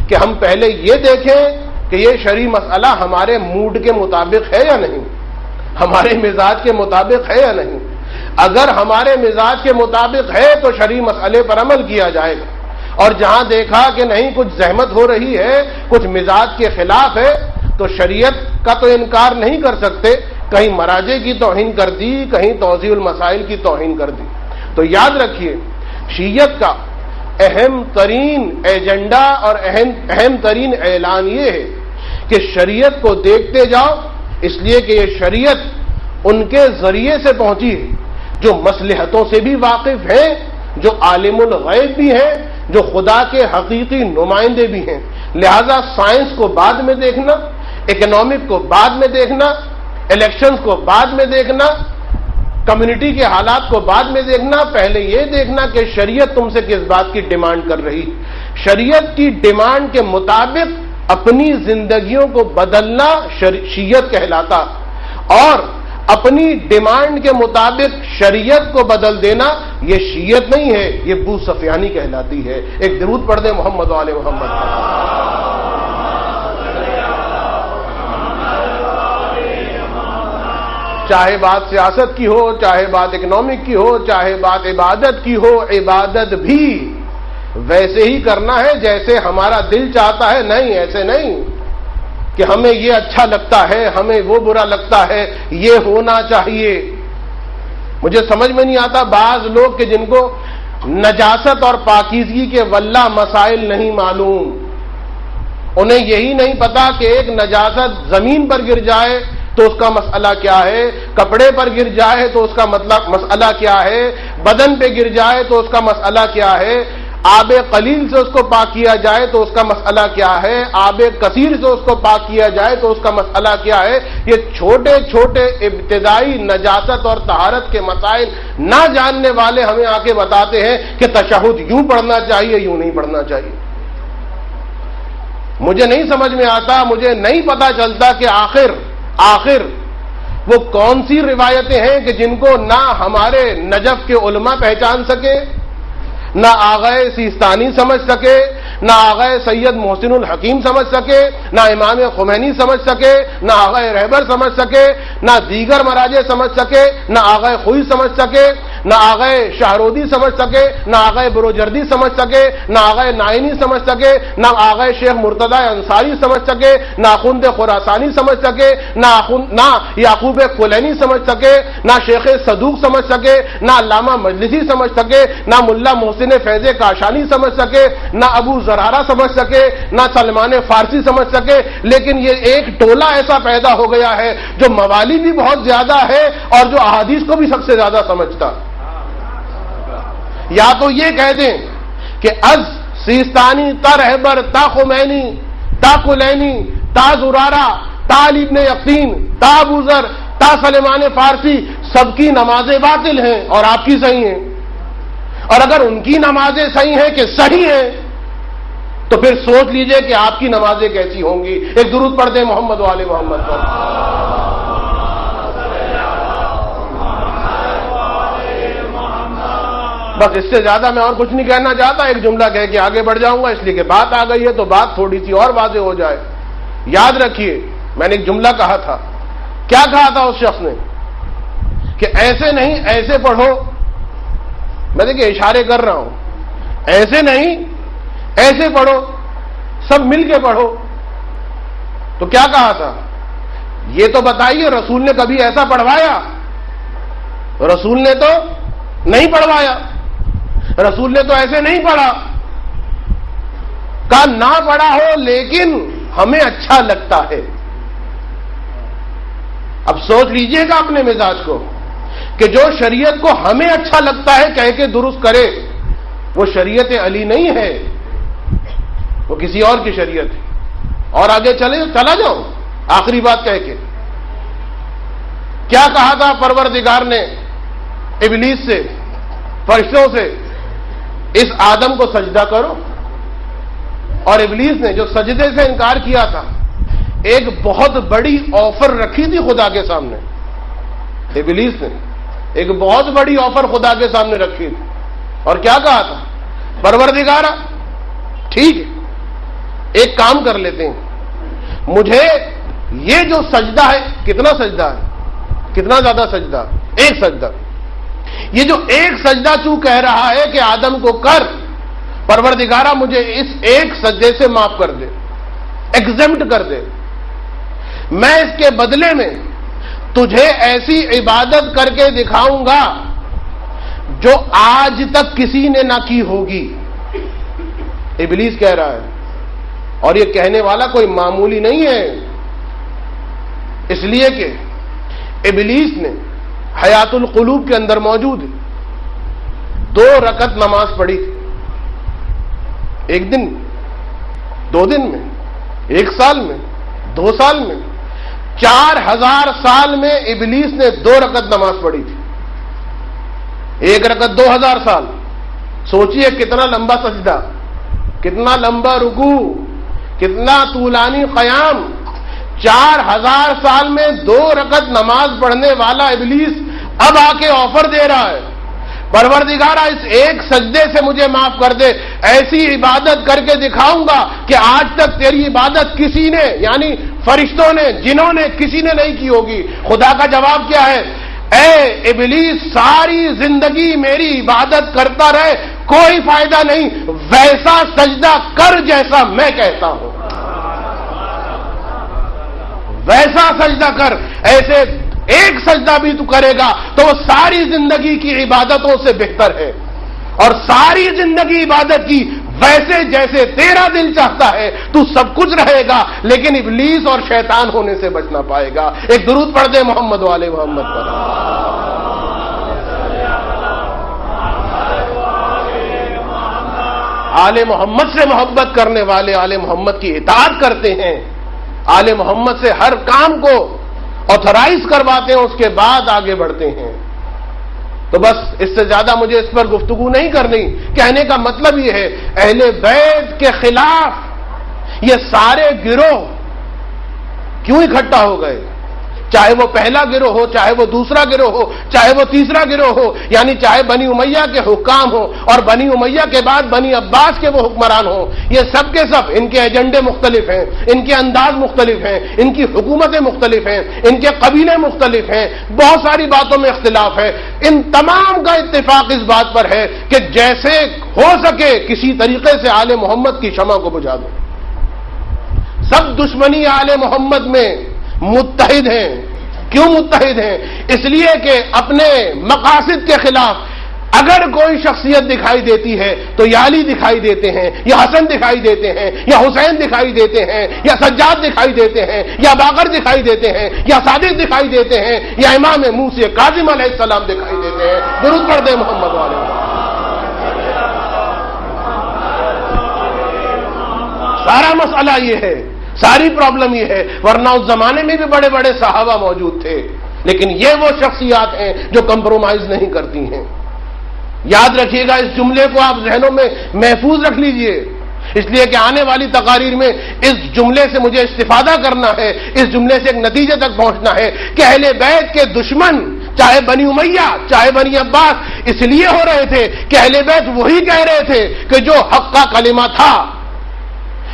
کہ ہم پہلے یہ دیکھیں کہ یہ شرعی مسئلہ ہمارے موڈ کے مطابق ہے یا نہیں، ہمارے مزاج کے مطابق ہے یا نہیں۔ اگر ہمارے مزاج کے مطابق ہے تو شرعی مسئلے پر عمل کیا جائے گا، اور جہاں دیکھا کہ نہیں کچھ زحمت ہو رہی ہے، کچھ مزاج کے خلاف ہے، تو شریعت کا تو انکار نہیں کر سکتے، کہیں مراجع کی توہین کر دی، کہیں توضیح المسائل کی توہین کر دی۔ تو یاد رکھیے، شیعت کا اہم ترین ایجنڈا اور اہم ترین اعلان یہ ہے کہ شریعت کو دیکھتے جاؤ، اس لیے کہ یہ شریعت ان کے ذریعے سے پہنچی ہے جو مصلحتوں سے بھی واقف ہیں، جو عالم الغیب بھی ہیں، جو خدا کے حقیقی نمائندے بھی ہیں۔ لہذا سائنس کو بعد میں دیکھنا، اکنامک کو بعد میں دیکھنا، الیکشنز کو بعد میں دیکھنا، کمیونٹی کے حالات کو بعد میں دیکھنا، پہلے یہ دیکھنا کہ شریعت تم سے کس بات کی ڈیمانڈ کر رہی۔ شریعت کی ڈیمانڈ کے مطابق اپنی زندگیوں کو بدلنا شیعت کہلاتا، اور اپنی ڈیمانڈ کے مطابق شریعت کو بدل دینا یہ شیعت نہیں ہے، یہ بو سفیانی کہلاتی ہے۔ ایک درود پڑھ دیں محمد و آل محمد۔ چاہے بات سیاست کی ہو، چاہے بات اکنامک کی ہو، چاہے بات عبادت کی ہو، عبادت بھی ویسے ہی کرنا ہے جیسے ہمارا دل چاہتا ہے، نہیں ایسے نہیں کہ ہمیں یہ اچھا لگتا ہے، ہمیں وہ برا لگتا ہے، یہ ہونا چاہیے۔ مجھے سمجھ میں نہیں آتا بعض لوگ کہ جن کو نجاست اور پاکیزگی کے واللہ مسائل نہیں معلوم، انہیں یہی نہیں پتا کہ ایک نجاست زمین پر گر جائے تو اس کا مسئلہ کیا ہے، کپڑے پر گر جائے تو اس کا مسئلہ کیا ہے، بدن پہ گر جائے تو اس کا مسئلہ کیا ہے، آب قلیل سے اس کو پاک کیا جائے تو اس کا مسئلہ کیا ہے، آب کثیر سے اس کو پاک کیا جائے تو اس کا مسئلہ کیا ہے۔ یہ چھوٹے چھوٹے ابتدائی نجاست اور طہارت کے مسائل نہ جاننے والے ہمیں آ کے بتاتے ہیں کہ تشہد یوں پڑھنا چاہیے، یوں نہیں پڑھنا چاہیے۔ مجھے نہیں سمجھ میں آتا، مجھے نہیں پتا چلتا کہ آخر وہ کون سی روایتیں ہیں کہ جن کو نہ ہمارے نجف کے علماء پہچان سکے، نہ آغا سیستانی سمجھ سکے، نہ آغا سید محسن الحکیم سمجھ سکے، نہ امام خمینی سمجھ سکے، نہ آغا رہبر سمجھ سکے، نہ دیگر مراجع سمجھ سکے، نہ آغا خوئی سمجھ سکے، نہ آغا شاہرودی سمجھ سکے، نہ آغا بروجردی سمجھ سکے، نہ آغا نائنی سمجھ سکے، نہ آغا شیخ مرتضی انصاری سمجھ سکے، نہ اخوند خراسانی سمجھ سکے، نہ یعقوب کلینی سمجھ سکے، نہ شیخ صدوق سمجھ سکے، نہ علامہ مجلسی سمجھ سکے، نہ ملا محسن فیض کاشانی سمجھ سکے، نہ ابو زرارہ سمجھ سکے، نہ سلمان فارسی سمجھ سکے، لیکن یہ ایک ٹولہ ایسا پیدا ہو گیا ہے جو موالی بھی بہت زیادہ ہے اور جو احادیث کو بھی سب سے زیادہ سمجھتا۔ یا تو یہ کہہ دیں کہ از سیستانی تا رہبر تا خمینی تا کلینی تا زرارہ تا علی ابن یقین تا ابو ذر تا سلمان فارسی سب کی نمازیں باطل ہیں اور آپ کی صحیح ہیں، اور اگر ان کی نمازیں صحیح ہیں کہ صحیح ہیں تو پھر سوچ لیجئے کہ آپ کی نمازیں کیسی ہوں گی۔ ایک درود پڑھ دیں محمد و آل محمد پر۔ بس اس سے زیادہ میں اور کچھ نہیں کہنا چاہتا، ایک جملہ کہہ کے آگے بڑھ جاؤں گا، اس لیے کہ بات آ گئی ہے تو بات تھوڑی سی اور واضح ہو جائے۔ یاد رکھیے میں نے ایک جملہ کہا تھا، کیا کہا تھا اس شخص نے کہ ایسے نہیں ایسے پڑھو، میں دیکھیے اشارے کر رہا ہوں، ایسے نہیں ایسے پڑھو، سب مل کے پڑھو. تو کیا کہا تھا؟ یہ تو بتائیے رسول نے کبھی ایسا پڑھوایا؟ رسول نے تو نہیں پڑھوایا، رسول نے تو ایسے نہیں پڑھا. کہا نہ پڑھا ہو لیکن ہمیں اچھا لگتا ہے. اب سوچ لیجئے گا اپنے مزاج کو کہ جو شریعت کو ہمیں اچھا لگتا ہے کہہ کے درست کرے، وہ شریعت علی نہیں ہے، وہ کسی اور کی شریعت ہے. اور آگے چلا جاؤ آخری بات کہہ کے. کیا کہا تھا پروردگار نے ابلیس سے، فرشتوں سے؟ اس آدم کو سجدہ کرو. اور ابلیس نے جو سجدے سے انکار کیا تھا، ایک بہت بڑی آفر رکھی تھی خدا کے سامنے. ابلیس نے ایک بہت بڑی آفر خدا کے سامنے رکھی تھی، اور کیا کہا تھا؟ پروردگارا ٹھیک ہے، ایک کام کر لیتے ہیں، مجھے یہ جو سجدہ ہے، کتنا سجدہ ہے، کتنا زیادہ سجدہ؟ ایک سجدہ. یہ جو ایک سجدہ تو کہہ رہا ہے کہ آدم کو کر، پروردگارا مجھے اس ایک سجدے سے معاف کر دے، ایگزمپٹ کر دے. میں اس کے بدلے میں تجھے ایسی عبادت کر کے دکھاؤں گا جو آج تک کسی نے نہ کی ہوگی. ابلیس کہہ رہا ہے، اور یہ کہنے والا کوئی معمولی نہیں ہے، اس لیے کہ ابلیس نے حیات القلوب کے اندر موجود 2 رکعت نماز پڑھی تھی. ایک دن، 2 دن میں، 1 سال میں، 2 سال میں، 4000 سال میں ابلیس نے 2 رکعت نماز پڑھی تھی. 1 رکعت 2000 سال. سوچئے کتنا لمبا سجدہ، کتنا لمبا رکوع، کتنا طولانی قیام. 4000 سال میں 2 رکعت نماز پڑھنے والا ابلیس اب آ کے آفر دے رہا ہے، پروردگارا اس ایک سجدے سے مجھے معاف کر دے، ایسی عبادت کر کے دکھاؤں گا کہ آج تک تیری عبادت کسی نے، یعنی فرشتوں نے، جنہوں نے، کسی نے نہیں کی ہوگی. خدا کا جواب کیا ہے؟ اے ابلیس، ساری زندگی میری عبادت کرتا رہے، کوئی فائدہ نہیں، ویسا سجدہ کر جیسا میں کہتا ہوں، ویسا سجدہ کر. ایسے ایک سجدہ بھی تو کرے گا تو وہ ساری زندگی کی عبادتوں سے بہتر ہے، اور ساری زندگی عبادت کی ویسے جیسے تیرا دل چاہتا ہے. تو سب کچھ رہے گا لیکن ابلیس اور شیطان ہونے سے بچ نہ پائے گا. ایک درود پڑھ دے محمد والے محمد پر. آل محمد سے محبت کرنے والے آل محمد کی اطاعت کرتے ہیں، آل محمد سے ہر کام کو آتھرائز کرواتے ہیں، اس کے بعد آگے بڑھتے ہیں. تو بس اس سے زیادہ مجھے اس پر گفتگو نہیں کرنی. کہنے کا مطلب یہ ہے اہل بیت کے خلاف یہ سارے گروہ کیوں اکٹھا ہو گئے؟ چاہے وہ پہلا گروہ ہو، چاہے وہ دوسرا گروہ ہو، چاہے وہ تیسرا گروہ ہو، یعنی چاہے بنی امیہ کے حکام ہو اور بنی امیہ کے بعد بنی عباس کے وہ حکمران ہوں. یہ سب کے سب ان کے ایجنڈے مختلف ہیں، ان کے انداز مختلف ہیں، ان کی حکومتیں مختلف ہیں، ان کے قبیلے مختلف ہیں، بہت ساری باتوں میں اختلاف ہے. ان تمام کا اتفاق اس بات پر ہے کہ جیسے ہو سکے کسی طریقے سے آل محمد کی شمع کو بجھا دو. سب دشمنی آل محمد میں متحد ہیں. کیوں متحد ہیں؟ اس لیے کہ اپنے مقاصد کے خلاف اگر کوئی شخصیت دکھائی دیتی ہے تو یا علی دکھائی دیتے ہیں، یا حسن دکھائی دیتے ہیں، یا حسین دکھائی دیتے ہیں، یا سجاد دکھائی دیتے ہیں، یا باقر دکھائی دیتے ہیں، یا صادق دکھائی دیتے ہیں، یا امام موسی کاظم علیہ السلام دکھائی دیتے ہیں. درود پڑھ دے محمد والے. سارا مسئلہ یہ ہے، ساری پرابلم یہ ہے. ورنہ اس زمانے میں بھی بڑے بڑے صحابہ موجود تھے، لیکن یہ وہ شخصیات ہیں جو کمپرومائز نہیں کرتی ہیں. یاد رکھیے گا، اس جملے کو آپ ذہنوں میں محفوظ رکھ لیجئے، اس لیے کہ آنے والی تقاریر میں اس جملے سے مجھے استفادہ کرنا ہے، اس جملے سے ایک نتیجے تک پہنچنا ہے کہ اہل بیت کے دشمن چاہے بنی امیہ چاہے بنی عباس اس لیے ہو رہے تھے کہ اہل بیت وہی کہہ رہے تھے کہ جو حق کا کلمہ تھا.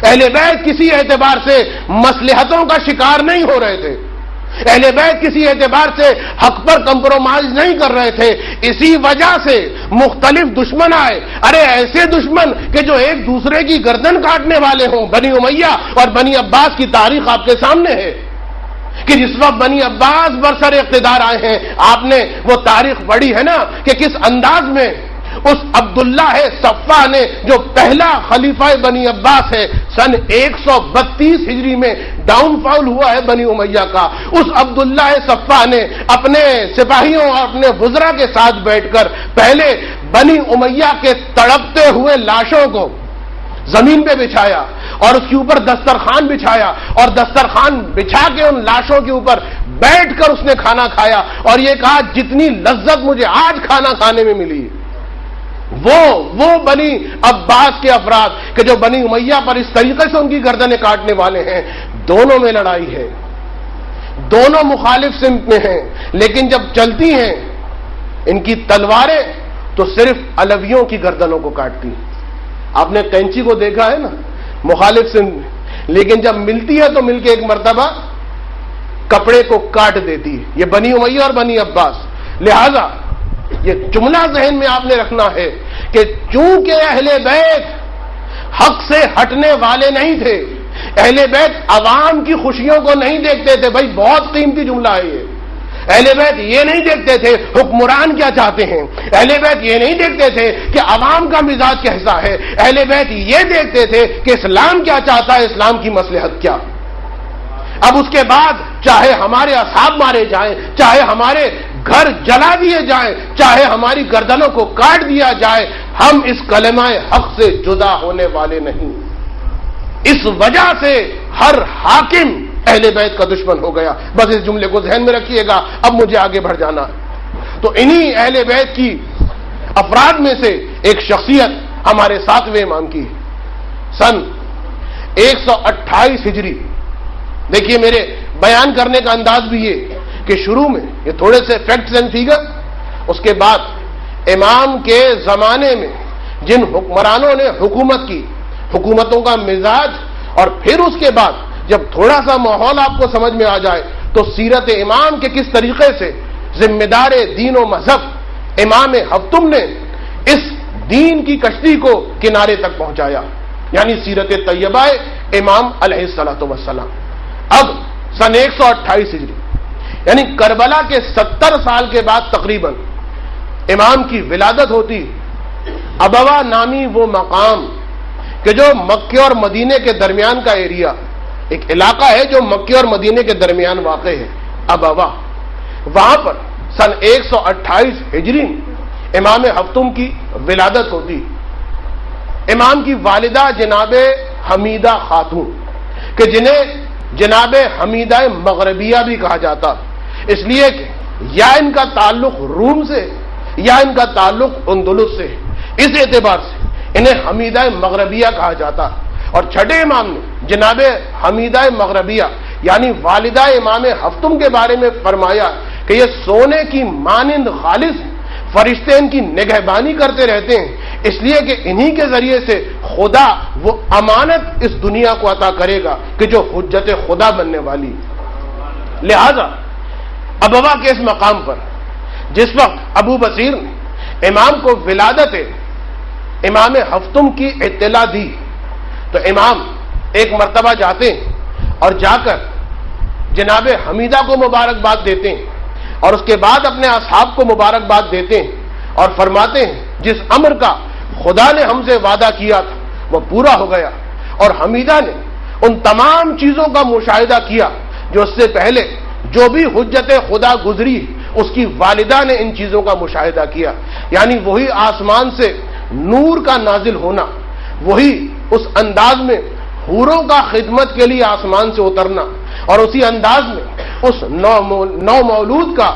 اہل بیت کسی اعتبار سے مصلحتوں کا شکار نہیں ہو رہے تھے. اہل بیت کسی اعتبار سے حق پر کمپرومائز نہیں کر رہے تھے، اسی وجہ سے مختلف دشمن آئے. ارے ایسے دشمن کہ جو ایک دوسرے کی گردن کاٹنے والے ہوں. بنی امیہ اور بنی عباس کی تاریخ آپ کے سامنے ہے کہ جس وقت بنی عباس برسر اقتدار آئے ہیں، آپ نے وہ تاریخ پڑھی ہے نا کہ کس انداز میں اس عبداللہ صفا نے، جو پہلا خلیفہ بنی عباس ہے، سن 132 ہجری میں ڈاؤن فال ہوا ہے بنی امیہ کا. اس عبداللہ صفا نے اپنے سپاہیوں اور اپنے وزراء کے ساتھ بیٹھ کر پہلے بنی امیہ کے تڑپتے ہوئے لاشوں کو زمین پہ بچھایا اور اس کے اوپر دسترخوان بچھایا اور دسترخوان بچھا کے ان لاشوں کے اوپر بیٹھ کر اس نے کھانا کھایا اور یہ کہا جتنی لذت مجھے آج کھانا کھانے میں ملی. وہ بنی عباس کے افراد کہ جو بنی امیہ پر اس طریقے سے ان کی گردنیں کاٹنے والے ہیں. دونوں میں لڑائی ہے، دونوں مخالف سمت میں ہیں، لیکن جب چلتی ہیں ان کی تلواریں تو صرف علویوں کی گردنوں کو کاٹتی ہیں. آپ نے کینچی کو دیکھا ہے نا مخالف سمت میں، لیکن جب ملتی ہے تو مل کے ایک مرتبہ کپڑے کو کاٹ دیتی ہے. یہ بنی امیہ اور بنی عباس. لہذا یہ جملہ ذہن میں آپ نے رکھنا ہے کہ چونکہ اہل بیت حق سے ہٹنے والے نہیں تھے، اہل بیت عوام کی خوشیوں کو نہیں دیکھتے تھے. بھائی بہت قیمتی جملہ ہے یہ. اہل بیت یہ نہیں دیکھتے تھے حکمران کیا چاہتے ہیں، اہل بیت یہ نہیں دیکھتے تھے کہ عوام کا مزاج کیسا ہے، اہل بیت یہ دیکھتے تھے کہ اسلام کیا چاہتا ہے، اسلام کی مصلحت کیا. اب اس کے بعد چاہے ہمارے اصحاب مارے جائیں، چاہے ہمارے گھر جلا دیے جائیں، چاہے ہماری گردنوں کو کاٹ دیا جائے، ہم اس کلمہ حق سے جدا ہونے والے نہیں. اس وجہ سے ہر حاکم اہل بیت کا دشمن ہو گیا. بس اس جملے کو ذہن میں رکھیے گا. اب مجھے آگے بڑھ جانا ہے. تو انہی اہل بیت کی افراد میں سے ایک شخصیت ہمارے 7ویں امام کی سن 128 ہجری. دیکھیے میرے بیان کرنے کا انداز بھی یہ کہ شروع میں یہ تھوڑے سے فیکٹس اینڈ فیگر، اس کے بعد امام کے زمانے میں جن حکمرانوں نے حکومت کی، حکومتوں کا مزاج، اور پھر اس کے بعد جب تھوڑا سا ماحول آپ کو سمجھ میں آ جائے تو سیرت امام کے کس طریقے سے ذمہ دار دین و مذہب امام ہفتم نے اس دین کی کشتی کو کنارے تک پہنچایا، یعنی سیرت طیبہ امام علیہ الصلوۃ والسلام. اب سن 128 ہجری یعنی کربلا کے 70 سال کے بعد تقریباً امام کی ولادت ہوتی. ابوا نامی وہ مقام کہ جو مکے اور مدینے کے درمیان کا ایریا، ایک علاقہ ہے جو مکے اور مدینے کے درمیان واقع ہے، ابوا. وہاں پر سن 128 ہجری امام ہفتم کی ولادت ہوتی. امام کی والدہ جناب حمیدہ خاتون کہ جنہیں جناب حمیدہ مغربیہ بھی کہا جاتا، اس لیے کہ یا ان کا تعلق روم سے یا ان کا تعلق اندلس سے، اس اعتبار سے انہیں حمیدہ مغربیہ کہا جاتا. اور چھٹے امام نے جناب حمیدہ مغربیہ یعنی والدہ امام ہفتم کے بارے میں فرمایا کہ یہ سونے کی مانند خالص ہیں، فرشتے ان کی نگہبانی کرتے رہتے ہیں، اس لیے کہ انہی کے ذریعے سے خدا وہ امانت اس دنیا کو عطا کرے گا کہ جو حجت خدا بننے والی. لہذا ابوا کے اس مقام پر جس وقت ابو بصیر نے امام کو ولادت امام ہفتم کی اطلاع دی تو امام ایک مرتبہ جاتے ہیں اور جا کر جناب حمیدہ کو مبارکباد دیتے ہیں اور اس کے بعد اپنے اصحاب کو مبارکباد دیتے ہیں اور فرماتے ہیں جس امر کا خدا نے ہم سے وعدہ کیا تھا وہ پورا ہو گیا. اور حمیدہ نے ان تمام چیزوں کا مشاہدہ کیا جو اس سے پہلے جو بھی حجت خدا گزری اس کی والدہ نے ان چیزوں کا مشاہدہ کیا، یعنی وہی آسمان سے نور کا نازل ہونا، وہی اس انداز میں حوروں کا خدمت کے لیے آسمان سے اترنا، اور اسی انداز میں اس نو مولود کا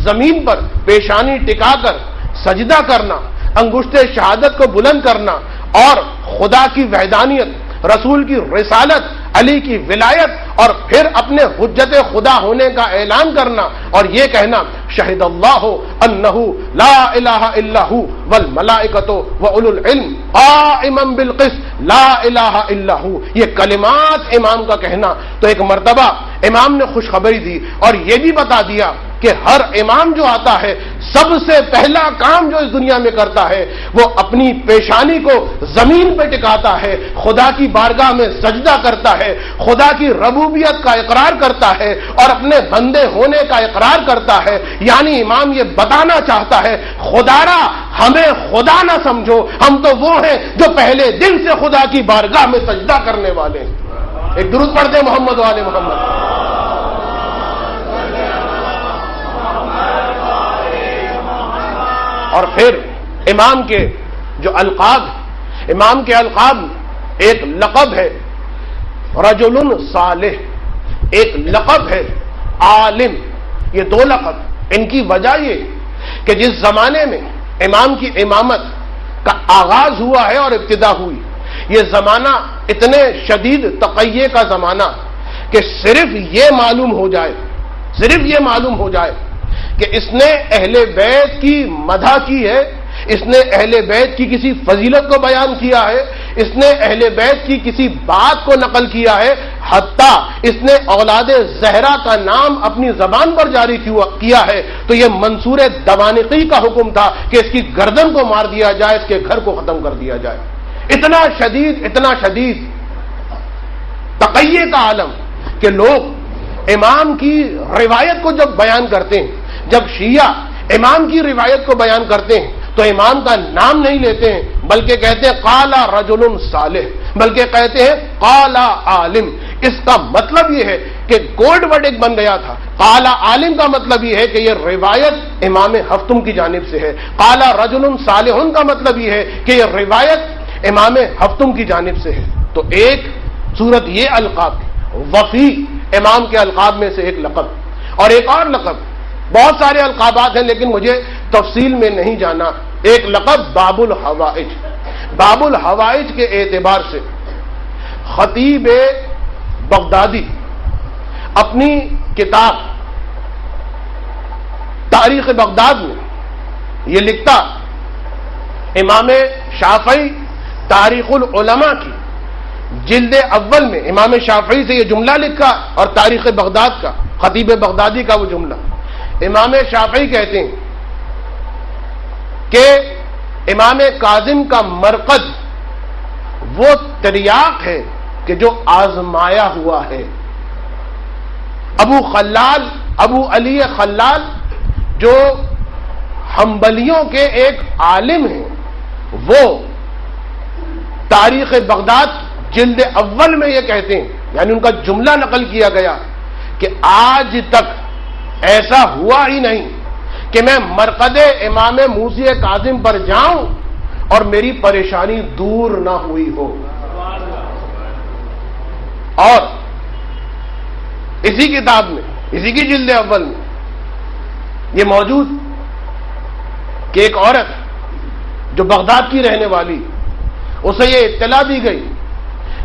زمین پر پیشانی ٹکا کر سجدہ کرنا، انگشت شہادت کو بلند کرنا اور خدا کی وحدانیت، رسول کی رسالت، علی کی ولایت اور پھر اپنے حجت خدا ہونے کا اعلان کرنا اور یہ کہنا شہد اللہ انہ لا الہ الا ہو والملائکۃ واولو العلم قائما بالقسط لا الہ الا ہو، یہ کلمات امام کا کہنا. تو ایک مرتبہ امام نے خوشخبری دی اور یہ بھی بتا دیا کہ ہر امام جو آتا ہے سب سے پہلا کام جو اس دنیا میں کرتا ہے وہ اپنی پیشانی کو زمین پہ ٹکاتا ہے، خدا کی بارگاہ میں سجدہ کرتا ہے، خدا کی ربوبیت کا اقرار کرتا ہے اور اپنے بندے ہونے کا اقرار کرتا ہے۔ یعنی امام یہ بتانا چاہتا ہے خدارا ہمیں خدا نہ سمجھو، ہم تو وہ ہیں جو پہلے دن سے خدا کی بارگاہ میں سجدہ کرنے والے ہیں۔ ایک درود پڑھ دیں محمد و آل محمد۔ اور پھر امام کے جو القاب، امام کے القاب ایک لقب ہے رجل صالح، ایک لقب ہے عالم۔ یہ دو لقب، ان کی وجہ یہ کہ جس زمانے میں امام کی امامت کا آغاز ہوا ہے اور ابتدا ہوئی، یہ زمانہ اتنے شدید تقیے کا زمانہ کہ صرف یہ معلوم ہو جائے کہ اس نے اہل بیت کی مدح کی ہے، اس نے اہل بیت کی کسی فضیلت کو بیان کیا ہے، اس نے اہل بیت کی کسی بات کو نقل کیا ہے، حتیٰ اس نے اولاد زہرا کا نام اپنی زبان پر جاری کیا ہے، تو یہ منصور دوانقی کا حکم تھا کہ اس کی گردن کو مار دیا جائے، اس کے گھر کو ختم کر دیا جائے۔ اتنا شدید تقیے کا عالم کہ لوگ امام کی روایت کو جب بیان کرتے ہیں، جب شیعہ امام کی روایت کو بیان کرتے ہیں تو امام کا نام نہیں لیتے ہیں، بلکہ کہتے ہیں قال رجل صالح، بلکہ کہتے ہیں قال عالم۔ اس کا مطلب یہ ہے کہ کوڈ ورڈ ایک بن گیا تھا۔ قال عالم کا مطلب یہ ہے کہ یہ روایت امام ہفتم کی جانب سے ہے، قال رجل صالح کا مطلب یہ ہے کہ یہ روایت امام ہفتم کی جانب سے ہے۔ تو ایک صورت یہ القاب، وفی امام کے القاب میں سے ایک لقب، اور ایک اور لقب، بہت سارے القابات ہیں لیکن مجھے تفصیل میں نہیں جانا۔ ایک لقب باب الحوائج، باب الحوائج کے اعتبار سے خطیب بغدادی اپنی کتاب تاریخ بغداد میں یہ لکھتا، امام شافعی تاریخ العلماء کی جلد اول میں امام شافعی سے یہ جملہ لکھا، اور تاریخ بغداد کا خطیب بغدادی کا وہ جملہ، امام شافعی کہتے ہیں کہ امام کاظم کا مرقد وہ تریاق ہے کہ جو آزمایا ہوا ہے۔ ابو علی خلال جو حنبلیوں کے ایک عالم ہیں، وہ تاریخ بغداد جلد اول میں یہ کہتے ہیں، یعنی ان کا جملہ نقل کیا گیا کہ آج تک ایسا ہوا ہی نہیں کہ میں مرقد امام موسی کاظم پر جاؤں اور میری پریشانی دور نہ ہوئی ہو۔ اور اسی کتاب میں، اسی کی جلد اول میں یہ موجود کہ ایک عورت جو بغداد کی رہنے والی، اسے یہ اطلاع دی گئی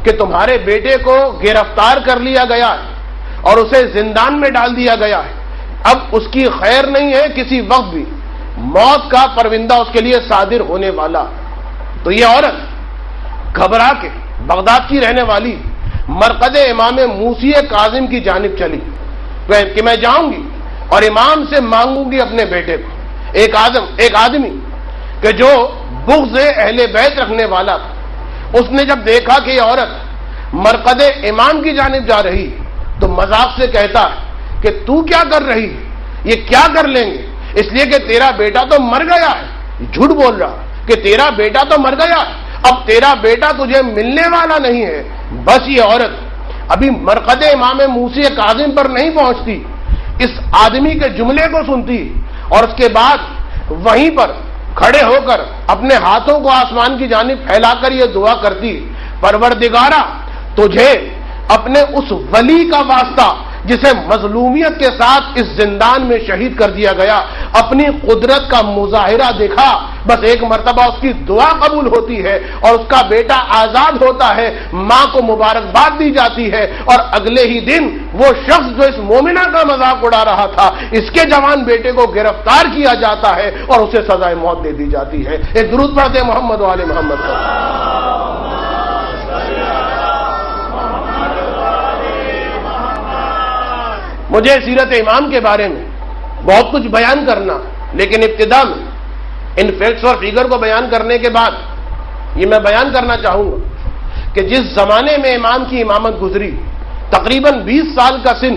کہ تمہارے بیٹے کو گرفتار کر لیا گیا ہے اور اسے زندان میں ڈال دیا گیا ہے، اب اس کی خیر نہیں ہے، کسی وقت بھی موت کا پروندہ اس کے لیے صادر ہونے والا۔ تو یہ عورت گھبرا کے، بغداد کی رہنے والی، مرقد امام موسی کاظم کی جانب چلی کہ میں جاؤں گی اور امام سے مانگوں گی اپنے بیٹے کو۔ ایک آدمی کہ جو بغض اہل بیت رکھنے والا تھا، اس نے جب دیکھا کہ یہ عورت مرقد امام کی جانب جا رہی تو مذاق سے کہتا ہے کہ تو کیا کر رہی ہے، یہ کیا کر لیں گے، اس لیے کہ تیرا بیٹا تو مر گیا ہے۔ جھوٹ بول رہا کہ تیرا بیٹا تو مر گیا ہے، اب تیرا بیٹا تجھے ملنے والا نہیں ہے۔ بس یہ عورت ابھی مرقد امام موسی کاظم پر نہیں پہنچتی، اس آدمی کے جملے کو سنتی اور اس کے بعد وہیں پر کھڑے ہو کر اپنے ہاتھوں کو آسمان کی جانب پھیلا کر یہ دعا کرتی، پروردگارا تجھے اپنے اس ولی کا واسطہ جسے مظلومیت کے ساتھ اس زندان میں شہید کر دیا گیا، اپنی قدرت کا مظاہرہ دکھا۔ بس ایک مرتبہ اس کی دعا قبول ہوتی ہے اور اس کا بیٹا آزاد ہوتا ہے، ماں کو مبارکباد دی جاتی ہے، اور اگلے ہی دن وہ شخص جو اس مومنہ کا مذاق اڑا رہا تھا، اس کے جوان بیٹے کو گرفتار کیا جاتا ہے اور اسے سزائے موت دے دی جاتی ہے۔ ایک درود پڑھتے محمد و آل محمد کا۔ مجھے سیرت امام کے بارے میں بہت کچھ بیان کرنا، لیکن ابتدا میں ان فیکٹس اور فگر کو بیان کرنے کے بعد یہ میں بیان کرنا چاہوں گا کہ جس زمانے میں امام کی امامت گزری، تقریباً 20 سال کا سن،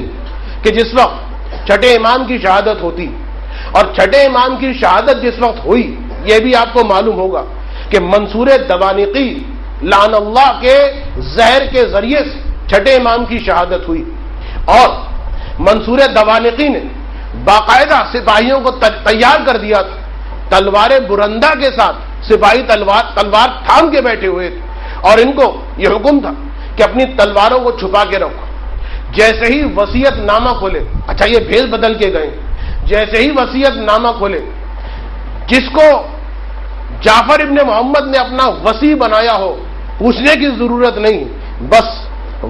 کہ جس وقت چھٹے امام کی شہادت ہوتی، اور چھٹے امام کی شہادت جس وقت ہوئی، یہ بھی آپ کو معلوم ہوگا کہ منصور دوانقی لعن اللہ کے زہر کے ذریعے سے چھٹے امام کی شہادت ہوئی، اور منصور دوانقی نے باقاعدہ سپاہیوں کو تیار کر دیا تھا، تلوار برندہ کے ساتھ سپاہی تلوار تھام کے بیٹھے ہوئے تھے، اور ان کو یہ حکم تھا کہ اپنی تلواروں کو چھپا کے رکھو۔ جیسے ہی وصیت نامہ کھولے، اچھا یہ بھیس بدل کے گئے، جیسے ہی وصیت نامہ کھولے، جس کو جعفر ابن محمد نے اپنا وصی بنایا ہو، پوچھنے کی ضرورت نہیں، بس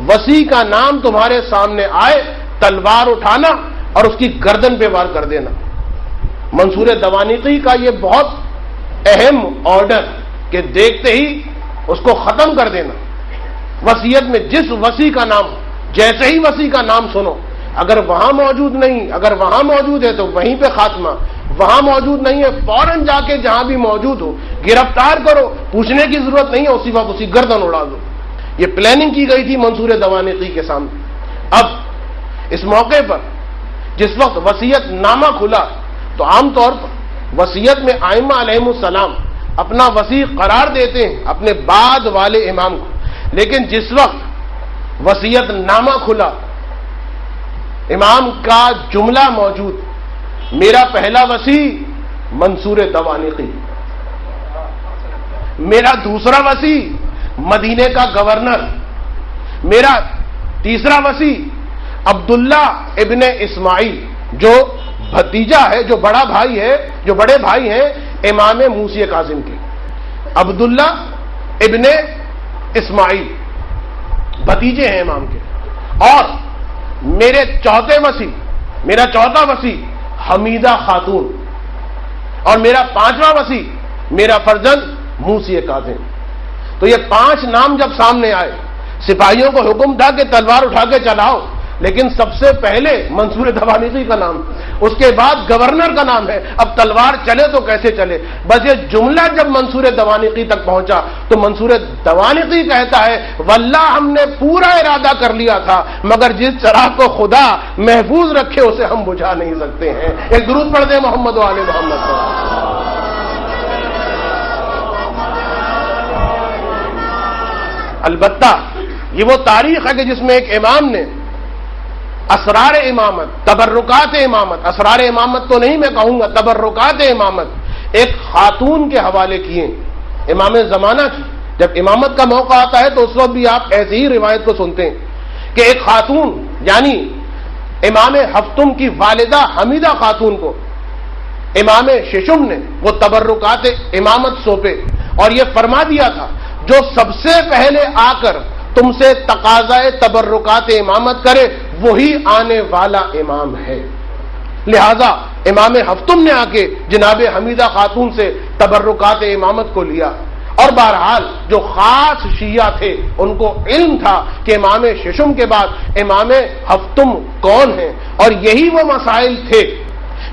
وصی کا نام تمہارے سامنے آئے، تلوار اٹھانا اور اس کی گردن پہ وار کر دینا۔ منصور دوانقی کا یہ بہت اہم آرڈر کہ دیکھتے ہی اس کو ختم کر دینا۔ وصیت میں جس وصی کا نام، جیسے ہی وصی کا نام سنو، اگر وہاں موجود نہیں، اگر وہاں موجود ہے تو وہیں پہ خاتمہ، وہاں موجود نہیں ہے فوراً جا کے جہاں بھی موجود ہو گرفتار کرو، پوچھنے کی ضرورت نہیں ہے، اسی وقت اسی گردن اڑا دو۔ یہ پلاننگ کی گئی تھی منصور دوانقی کے سامنے۔ اب اس موقع پر جس وقت وصیت نامہ کھلا تو عام طور پر وصیت میں ائمہ علیہم السلام اپنا وصی قرار دیتے ہیں اپنے بعد والے امام کو، لیکن جس وقت وصیت نامہ کھلا امام کا جملہ موجود، میرا پہلا وصی منصور دوانقی، میرا دوسرا وصی مدینے کا گورنر، میرا تیسرا وصی عبداللہ ابن اسماعیل جو بھتیجا ہے، جو بڑا بھائی ہے، جو بڑے بھائی ہیں امام موسی کاظم کے، عبداللہ ابن اسماعیل بھتیجے ہیں امام کے، اور میرے میرا چوتھا وصی حمیدہ خاتون، اور میرا پانچواں وصی میرا فرزند موسی کاظم۔ تو یہ 5 نام جب سامنے آئے، سپاہیوں کو حکم تھا کہ تلوار اٹھا کے چلاؤ، لیکن سب سے پہلے منصور دوانقی کا نام، اس کے بعد گورنر کا نام ہے، اب تلوار چلے تو کیسے چلے؟ بس یہ جملہ جب منصور دوانقی تک پہنچا تو منصور دوانقی کہتا ہے واللہ ہم نے پورا ارادہ کر لیا تھا، مگر جس چراغ کو خدا محفوظ رکھے اسے ہم بجھا نہیں سکتے ہیں۔ ایک درود پڑھ دیں محمد و آل محمد پر۔ البتہ یہ وہ تاریخ ہے کہ جس میں ایک امام نے اسرار امامت، تبرکات امامت، اسرار امامت تو نہیں میں کہوں گا، تبرکات امامت ایک خاتون کے حوالے کیے، امام زمانہ کی۔ جب امامت کا موقع آتا ہے تو اس وقت بھی آپ ایسی ہی روایت کو سنتے ہیں کہ ایک خاتون یعنی امام ہفتم کی والدہ حمیدہ خاتون کو امام ششم نے وہ تبرکات امامت سونپے، اور یہ فرما دیا تھا جو سب سے پہلے آ کر تم سے تقاضائے تبرکات امامت کرے وہی آنے والا امام ہے۔ لہذا امام ہفتم نے آ کے جناب حمیدہ خاتون سے تبرکات امامت کو لیا، اور بہرحال جو خاص شیعہ تھے ان کو علم تھا کہ امام ششم کے بعد امام ہفتم کون ہیں، اور یہی وہ مسائل تھے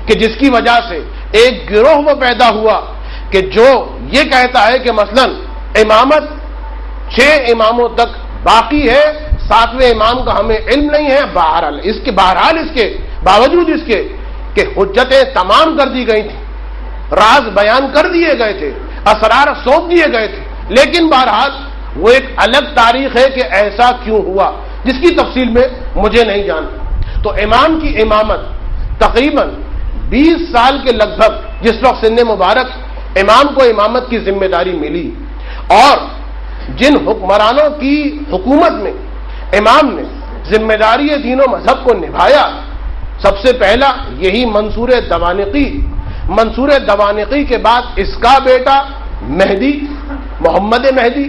کہ جس کی وجہ سے ایک گروہ وہ پیدا ہوا کہ جو یہ کہتا ہے کہ مثلا امامت 6 اماموں تک باقی ہے، 7ویں امام کا ہمیں علم نہیں ہے۔ بہرحال اس کے باوجود اس کے کہ حجتیں تمام کر دی گئی تھیں، راز بیان کر دیے گئے تھے، اسرار سونپ دیے گئے تھے، لیکن بہرحال وہ ایک الگ تاریخ ہے کہ ایسا کیوں ہوا جس کی تفصیل میں مجھے نہیں جانتا۔ تو امام کی امامت تقریباً 20 سال کے لگ بھگ جس وقت سن مبارک امام کو امامت کی ذمہ داری ملی، اور جن حکمرانوں کی حکومت میں امام نے ذمہ داری دین و مذہب کو نبھایا، سب سے پہلا یہی منصور دوانقی۔ منصور دوانقی کے بعد اس کا بیٹا مہدی، محمد مہدی،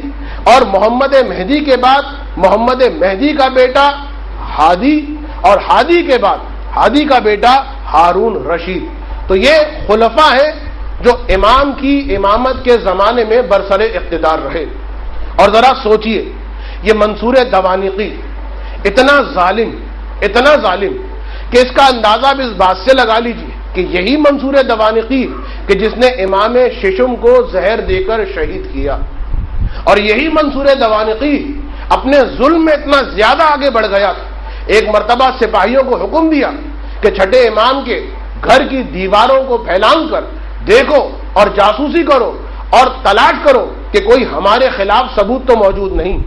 اور محمد مہدی کے بعد محمد مہدی کا بیٹا ہادی، اور ہادی کے بعد ہادی کا بیٹا ہارون رشید۔ تو یہ خلفاء ہیں جو امام کی امامت کے زمانے میں برسر اقتدار رہے۔ اور ذرا سوچئے یہ منصور دوانقی اتنا ظالم کہ اس کا اندازہ بھی اس بات سے لگا لیجیے کہ یہی منصور دوانقی کہ جس نے امام ششم کو زہر دے کر شہید کیا، اور یہی منصور دوانقی اپنے ظلم میں اتنا زیادہ آگے بڑھ گیا، ایک مرتبہ سپاہیوں کو حکم دیا کہ چھٹے امام کے گھر کی دیواروں کو پھیلان کر دیکھو اور جاسوسی کرو اور تلاش کرو کہ کوئی ہمارے خلاف ثبوت تو موجود نہیں،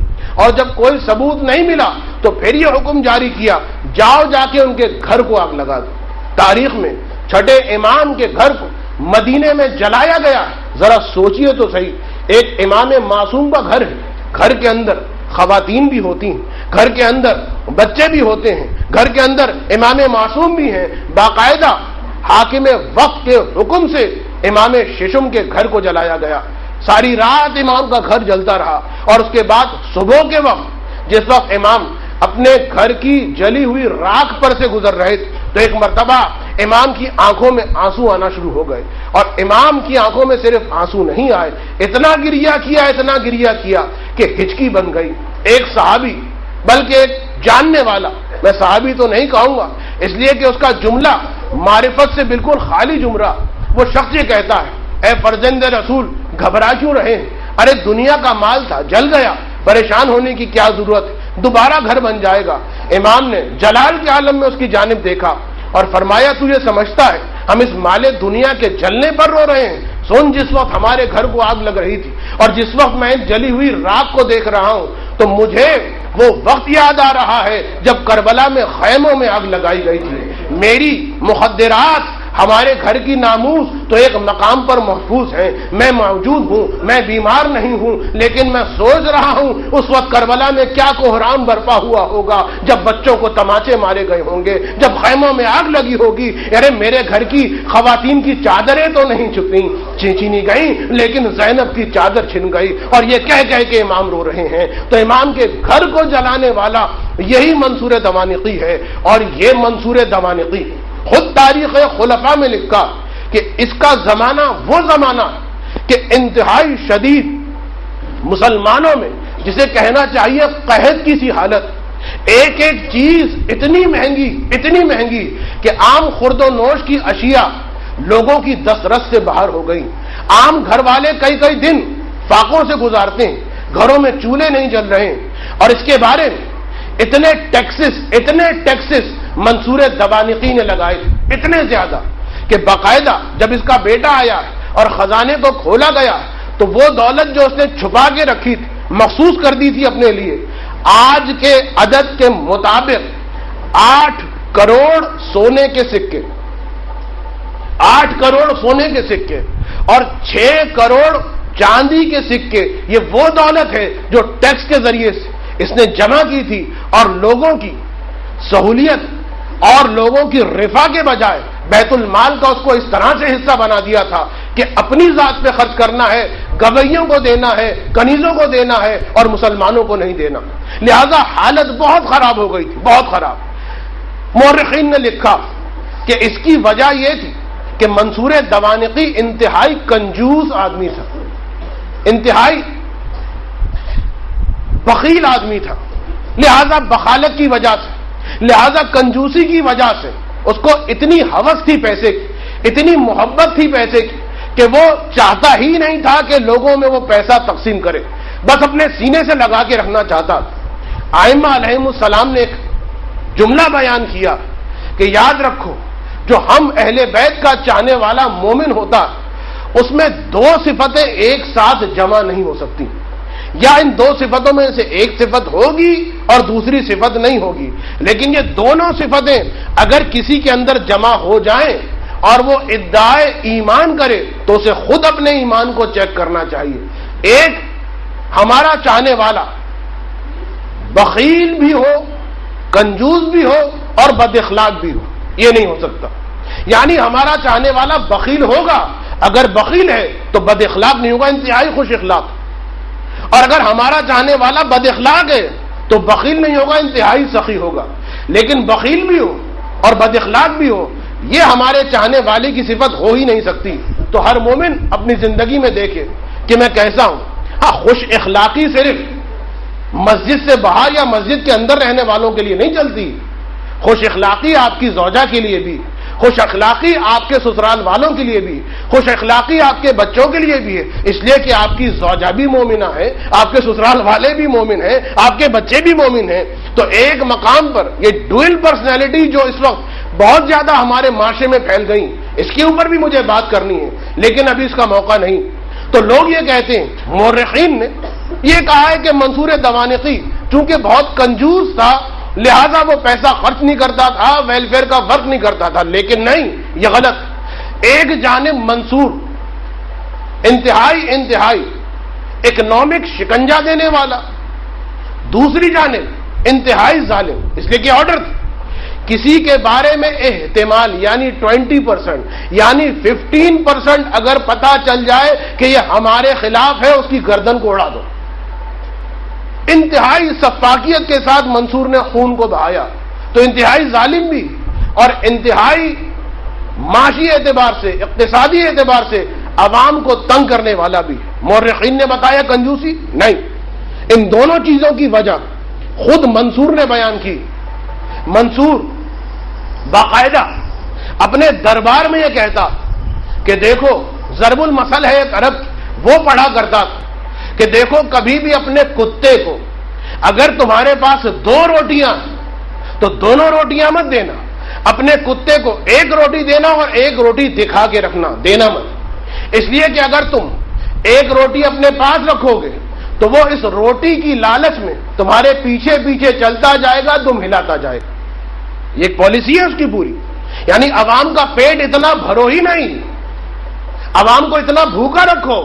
اور جب کوئی ثبوت نہیں ملا تو پھر یہ حکم جاری کیا جاؤ جا کے ان کے گھر کو آگ لگا دو۔ تاریخ میں چھٹے امام کے گھر کو مدینے میں جلایا گیا۔ ذرا سوچئے تو صحیح، ایک امام معصوم کا گھر ہے، گھر کے اندر خواتین بھی ہوتی ہیں، گھر کے اندر بچے بھی ہوتے ہیں، گھر کے اندر امام معصوم بھی ہیں، باقاعدہ حاکم وقت کے حکم سے امام ششم کے گھر کو جلایا گیا۔ ساری رات امام کا گھر جلتا رہا، اور اس کے بعد صبح کے وقت جس وقت امام اپنے گھر کی جلی ہوئی راکھ پر سے گزر رہے تھے تو ایک مرتبہ امام کی آنکھوں میں آنسو آنا شروع ہو گئے، اور امام کی آنکھوں میں صرف آنسو نہیں آئے، اتنا گریہ کیا کہ ہچکی بن گئی۔ ایک صحابی، بلکہ ایک جاننے والا، میں صحابی تو نہیں کہوں گا اس لیے کہ اس کا جملہ معرفت سے بالکل خالی جملہ، وہ شخص یہ کہتا ہے اے فرزند رسول گھبرا کیوں رہے ہیں؟ ارے دنیا کا مال تھا جل گیا، پریشان ہونے کی کیا ضرورت ہے، دوبارہ گھر بن جائے گا۔ امام نے جلال کے عالم میں اس کی جانب دیکھا اور فرمایا تو یہ سمجھتا ہے ہم اس مال دنیا کے جلنے پر رو رہے ہیں؟ سن، جس وقت ہمارے گھر کو آگ لگ رہی تھی اور جس وقت میں جلی ہوئی راکھ کو دیکھ رہا ہوں تو مجھے وہ وقت یاد آ رہا ہے جب کربلا میں خیموں میں آگ لگائی گئی تھی۔ میری مخدرات، ہمارے گھر کی ناموس تو ایک مقام پر محفوظ ہیں، میں موجود ہوں، میں بیمار نہیں ہوں، لیکن میں سوچ رہا ہوں اس وقت کربلا میں کیا کوہرام برپا ہوا ہوگا جب بچوں کو تماچے مارے گئے ہوں گے، جب خیموں میں آگ لگی ہوگی۔ ارے میرے گھر کی خواتین کی چادریں تو نہیں چھینی گئیں، لیکن زینب کی چادر چھن گئی، اور یہ کہہ کہ امام رو رہے ہیں۔ تو امام کے گھر کو جلانے والا یہی منصور دوانقی ہے، اور یہ منصور دوانقی خود تاریخ خلفاء میں لکھا کہ اس کا زمانہ وہ زمانہ کہ انتہائی شدید مسلمانوں میں جسے کہنا چاہیے قحط کی سی حالت، ایک ایک چیز اتنی مہنگی کہ عام خرد و نوش کی اشیاء لوگوں کی دسترس سے باہر ہو گئی۔ عام گھر والے کئی دن فاقوں سے گزارتے ہیں، گھروں میں چولہے نہیں جل رہے ہیں، اور اس کے بارے میں اتنے ٹیکسز منصور دوانقی نے لگائے تھے، اتنے زیادہ کہ باقاعدہ جب اس کا بیٹا آیا اور خزانے کو کھولا گیا تو وہ دولت جو اس نے چھپا کے رکھی تھی، مخصوص کر دی تھی اپنے لیے، آج کے عدد کے مطابق 8 کروڑ سونے کے سکے، 8 کروڑ سونے کے سکے اور 6 کروڑ چاندی کے سکے، یہ وہ دولت ہے جو ٹیکس کے ذریعے سے اس نے جمع کی تھی، اور لوگوں کی سہولیت اور لوگوں کی رفا کے بجائے بیت المال کا اس کو اس طرح سے حصہ بنا دیا تھا کہ اپنی ذات پہ خرچ کرنا ہے، گویوں کو دینا ہے، کنیزوں کو دینا ہے، اور مسلمانوں کو نہیں دینا۔ لہذا حالت بہت خراب ہو گئی تھی، بہت خراب۔ مورخین نے لکھا کہ اس کی وجہ یہ تھی کہ منصور دوانقی انتہائی کنجوس آدمی تھا، انتہائی بخیل آدمی تھا، لہذا بخالت کی وجہ سے، لہذا کنجوسی کی وجہ سے اس کو اتنی ہوس تھی پیسے کی، اتنی محبت تھی پیسے کی کہ وہ چاہتا ہی نہیں تھا کہ لوگوں میں وہ پیسہ تقسیم کرے، بس اپنے سینے سے لگا کے رکھنا چاہتا تھا۔ ائمہ علیہم السلام نے ایک جملہ بیان کیا کہ یاد رکھو جو ہم اہل بیت کا چاہنے والا مومن ہوتا اس میں 2 صفتیں ایک ساتھ جمع نہیں ہو سکتی، یا ان 2 صفتوں میں سے ایک صفت ہوگی اور دوسری صفت نہیں ہوگی، لیکن یہ دونوں صفتیں اگر کسی کے اندر جمع ہو جائیں اور وہ ادعائے ایمان کرے تو اسے خود اپنے ایمان کو چیک کرنا چاہیے۔ ایک ہمارا چاہنے والا بخیل بھی ہو، کنجوس بھی ہو اور بد اخلاق بھی ہو، یہ نہیں ہو سکتا۔ یعنی ہمارا چاہنے والا بخیل ہوگا، اگر بخیل ہے تو بد اخلاق نہیں ہوگا، انتہائی خوش اخلاق، اور اگر ہمارا چاہنے والا بد اخلاق ہے تو بخیل نہیں ہوگا، انتہائی سخی ہوگا۔ لیکن بخیل بھی ہو اور بد اخلاق بھی ہو، یہ ہمارے چاہنے والے کی صفت ہو ہی نہیں سکتی۔ تو ہر مومن اپنی زندگی میں دیکھے کہ میں کیسا ہوں۔ ہاں، خوش اخلاقی صرف مسجد سے باہر یا مسجد کے اندر رہنے والوں کے لیے نہیں چلتی، خوش اخلاقی آپ کی زوجہ کے لیے بھی، خوش اخلاقی آپ کے سسرال والوں کے لیے بھی، خوش اخلاقی آپ کے بچوں کے لیے بھی ہے، اس لیے کہ آپ کی زوجہ بھی مومنہ ہے، آپ کے سسرال والے بھی مومن ہیں، آپ کے بچے بھی مومن ہیں۔ تو ایک مقام پر یہ ڈوئل پرسنالٹی جو اس وقت بہت زیادہ ہمارے معاشرے میں پھیل گئی، اس کے اوپر بھی مجھے بات کرنی ہے، لیکن ابھی اس کا موقع نہیں۔ تو لوگ یہ کہتے ہیں، مورخین نے یہ کہا ہے کہ منصور دوانقی چونکہ بہت کنجوس تھا لہذا وہ پیسہ خرچ نہیں کرتا تھا، ویلفیئر کا ورک نہیں کرتا تھا، لیکن نہیں، یہ غلط۔ ایک جانب منصور انتہائی اکنامک شکنجہ دینے والا، دوسری جانب انتہائی ظالم، اس لیے کہ آرڈر تھا کسی کے بارے میں احتمال یعنی 20% یعنی 15% اگر پتا چل جائے کہ یہ ہمارے خلاف ہے اس کی گردن کو اڑا دو۔ انتہائی سفاکیت کے ساتھ منصور نے خون کو بہایا، تو انتہائی ظالم بھی اور انتہائی معاشی اعتبار سے، اقتصادی اعتبار سے عوام کو تنگ کرنے والا بھی۔ مورخین نے بتایا کنجوسی نہیں، ان دونوں چیزوں کی وجہ خود منصور نے بیان کی۔ منصور باقاعدہ اپنے دربار میں یہ کہتا کہ دیکھو ضرب المثل ہے ایک عرب وہ پڑھا کرتا تھا کہ دیکھو کبھی بھی اپنے کتے کو اگر تمہارے پاس 2 روٹیاں تو دونوں روٹیاں مت دینا، اپنے کتے کو 1 روٹی دینا اور 1 روٹی دکھا کے رکھنا، دینا مت، اس لیے کہ اگر تم 1 روٹی اپنے پاس رکھو گے تو وہ اس روٹی کی لالچ میں تمہارے پیچھے پیچھے چلتا جائے گا، تم ہلاتا جائے گا۔ یہ ایک پالیسی ہے اس کی پوری، یعنی عوام کا پیٹ اتنا بھرو ہی نہیں، عوام کو اتنا بھوکا رکھو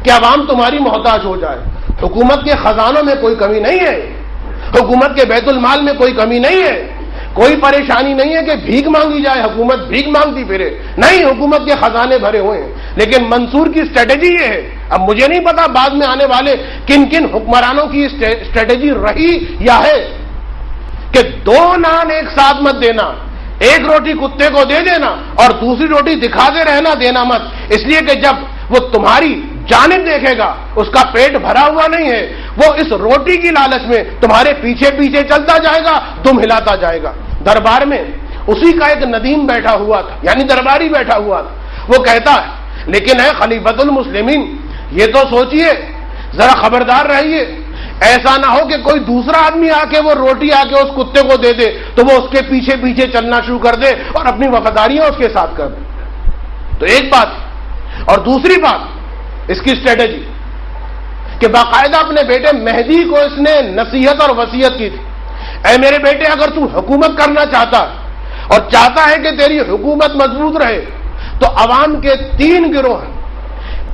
کہ عوام تمہاری محتاج ہو جائے۔ حکومت کے خزانوں میں کوئی کمی نہیں ہے، حکومت کے بیت المال میں کوئی کمی نہیں ہے، کوئی پریشانی نہیں ہے کہ بھیک مانگی جائے، حکومت بھیک مانگتی پھرے، نہیں، حکومت کے خزانے بھرے ہوئے ہیں۔ لیکن منصور کی اسٹریٹجی یہ ہے، اب مجھے نہیں پتا بعد میں آنے والے کن کن حکمرانوں کی اسٹریٹجی رہی یا ہے کہ 2 نان ایک ساتھ مت دینا، 1 روٹی کتے کو دے دینا اور دوسری روٹی دکھاتے رہنا، دینا مت، اس لیے کہ جب وہ تمہاری جانب دیکھے گا اس کا پیٹ بھرا ہوا نہیں ہے، وہ اس روٹی کی لالچ میں تمہارے پیچھے پیچھے چلتا جائے گا، تم ہلاتا جائے گا۔ دربار میں اسی کا ایک ندیم بیٹھا ہوا تھا، یعنی درباری بیٹھا ہوا تھا، وہ کہتا ہے لیکن ہے خلیفۃ المسلمین، یہ تو سوچئے، ذرا خبردار رہیے، ایسا نہ ہو کہ کوئی دوسرا آدمی آ کے وہ روٹی آ کے اس کتے کو دے دے تو وہ اس کے پیچھے پیچھے چلنا شروع کر دے اور اپنی وفاداریاں اس کے ساتھ کر دے۔ تو ایک بات، اور دوسری بات اس کی اسٹریٹجی کہ باقاعدہ اپنے بیٹے مہدی کو اس نے نصیحت اور وصیت کی تھی، اے میرے بیٹے اگر تو حکومت کرنا چاہتا اور چاہتا ہے کہ تیری حکومت مضبوط رہے تو عوام کے 3 گروہ ہیں۔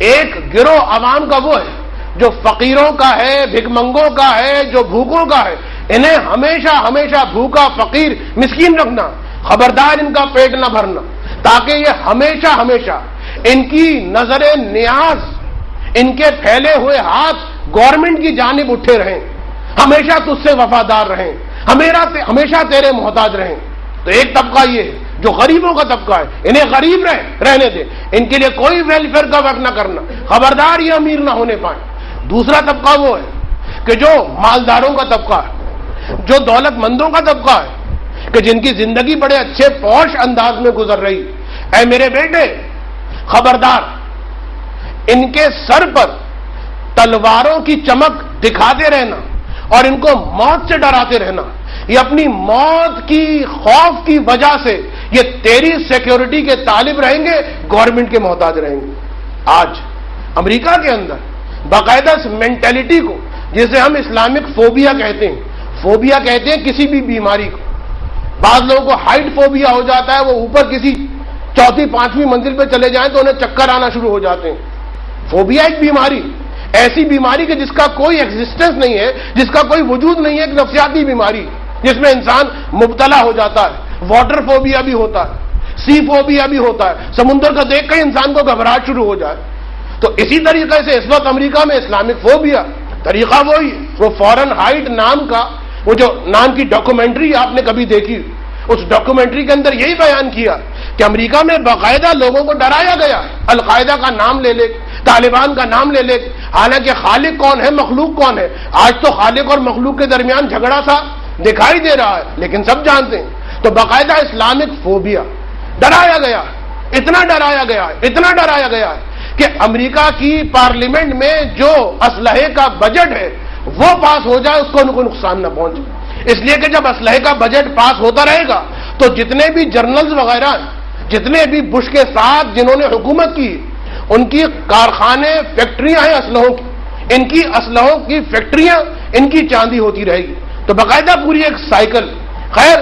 ایک گروہ عوام کا وہ ہے جو فقیروں کا ہے، بھکمنگوں کا ہے، جو بھوکوں کا ہے، انہیں ہمیشہ ہمیشہ بھوکا، فقیر، مسکین رکھنا، خبردار ان کا پیٹ نہ بھرنا، تاکہ یہ ہمیشہ ہمیشہ ان کی نظر نیاز، ان کے پھیلے ہوئے ہاتھ گورنمنٹ کی جانب اٹھے رہیں، ہمیشہ تجھ سے وفادار رہیں، ہمیشہ تیرے محتاج رہیں۔ تو ایک طبقہ یہ ہے جو غریبوں کا طبقہ ہے، انہیں غریب رہنے دے، ان کے لیے کوئی ویلفیئر کا ورک نہ کرنا، خبردار یہ امیر نہ ہونے پائیں۔ دوسرا طبقہ وہ ہے کہ جو مالداروں کا طبقہ ہے، جو دولت مندوں کا طبقہ ہے، کہ جن کی زندگی بڑے اچھے پوش انداز میں گزر رہی، اے میرے بیٹے خبردار، ان کے سر پر تلواروں کی چمک دکھاتے رہنا اور ان کو موت سے ڈراتے رہنا، یہ اپنی موت کی خوف کی وجہ سے یہ تیری سیکیورٹی کے طالب رہیں گے، گورنمنٹ کے محتاج رہیں گے۔ آج امریکہ کے اندر باقاعدہ اس مینٹیلٹی کو، جسے ہم اسلامک فوبیا کہتے ہیں، فوبیا کہتے ہیں کسی بھی بیماری کو، بعض لوگوں کو ہائٹ فوبیا ہو جاتا ہے، وہ اوپر کسی 4تھی 5ویں منزل پہ چلے جائیں تو انہیں چکر آنا شروع ہو جاتے ہیں۔ فوبیا ایک بیماری، ایسی بیماری کہ جس کا کوئی ایگزسٹنس نہیں ہے، جس کا کوئی وجود نہیں ہے، ایک نفسیاتی بیماری جس میں انسان مبتلا ہو جاتا ہے۔ واٹر فوبیا بھی ہوتا ہے، سی فوبیا بھی ہوتا ہے، سمندر کا دیکھ کر انسان کو گھبراہٹ شروع ہو جائے۔ تو اسی طریقے سے اس وقت امریکہ میں اسلامک فوبیا طریقہ وہی ہے۔ وہ فارن ہائٹ نام کا، وہ جو نام کی ڈاکومنٹری آپ نے کبھی دیکھی، اس ڈاکومنٹری کے اندر یہی بیان کیا کہ امریکہ میں باقاعدہ لوگوں کو ڈرایا گیا، القاعدہ کا نام لے لے، طالبان کا نام لے لے، حالانکہ خالق کون ہے، مخلوق کون ہے؟ آج تو خالق اور مخلوق کے درمیان جھگڑا سا دکھائی دے رہا ہے، لیکن سب جانتے ہیں تو باقاعدہ اسلامک فوبیا ڈرایا گیا، اتنا ڈرایا گیا ہے کہ امریکہ کی پارلیمنٹ میں جو اسلحے کا بجٹ ہے وہ پاس ہو جائے، اس کو کوئی نقصان نہ پہنچے، اس لیے کہ جب اسلحے کا بجٹ پاس ہوتا رہے گا تو جتنے بھی جرنلز وغیرہ، جتنے بھی بش کے ساتھ جنہوں نے حکومت کی، ان کی کارخانے، فیکٹریاں ہیں اسلحوں کی، ان کی اسلحوں کی فیکٹریاں ان کی چاندی ہوتی رہے گی. تو باقاعدہ پوری ایک سائیکل. خیر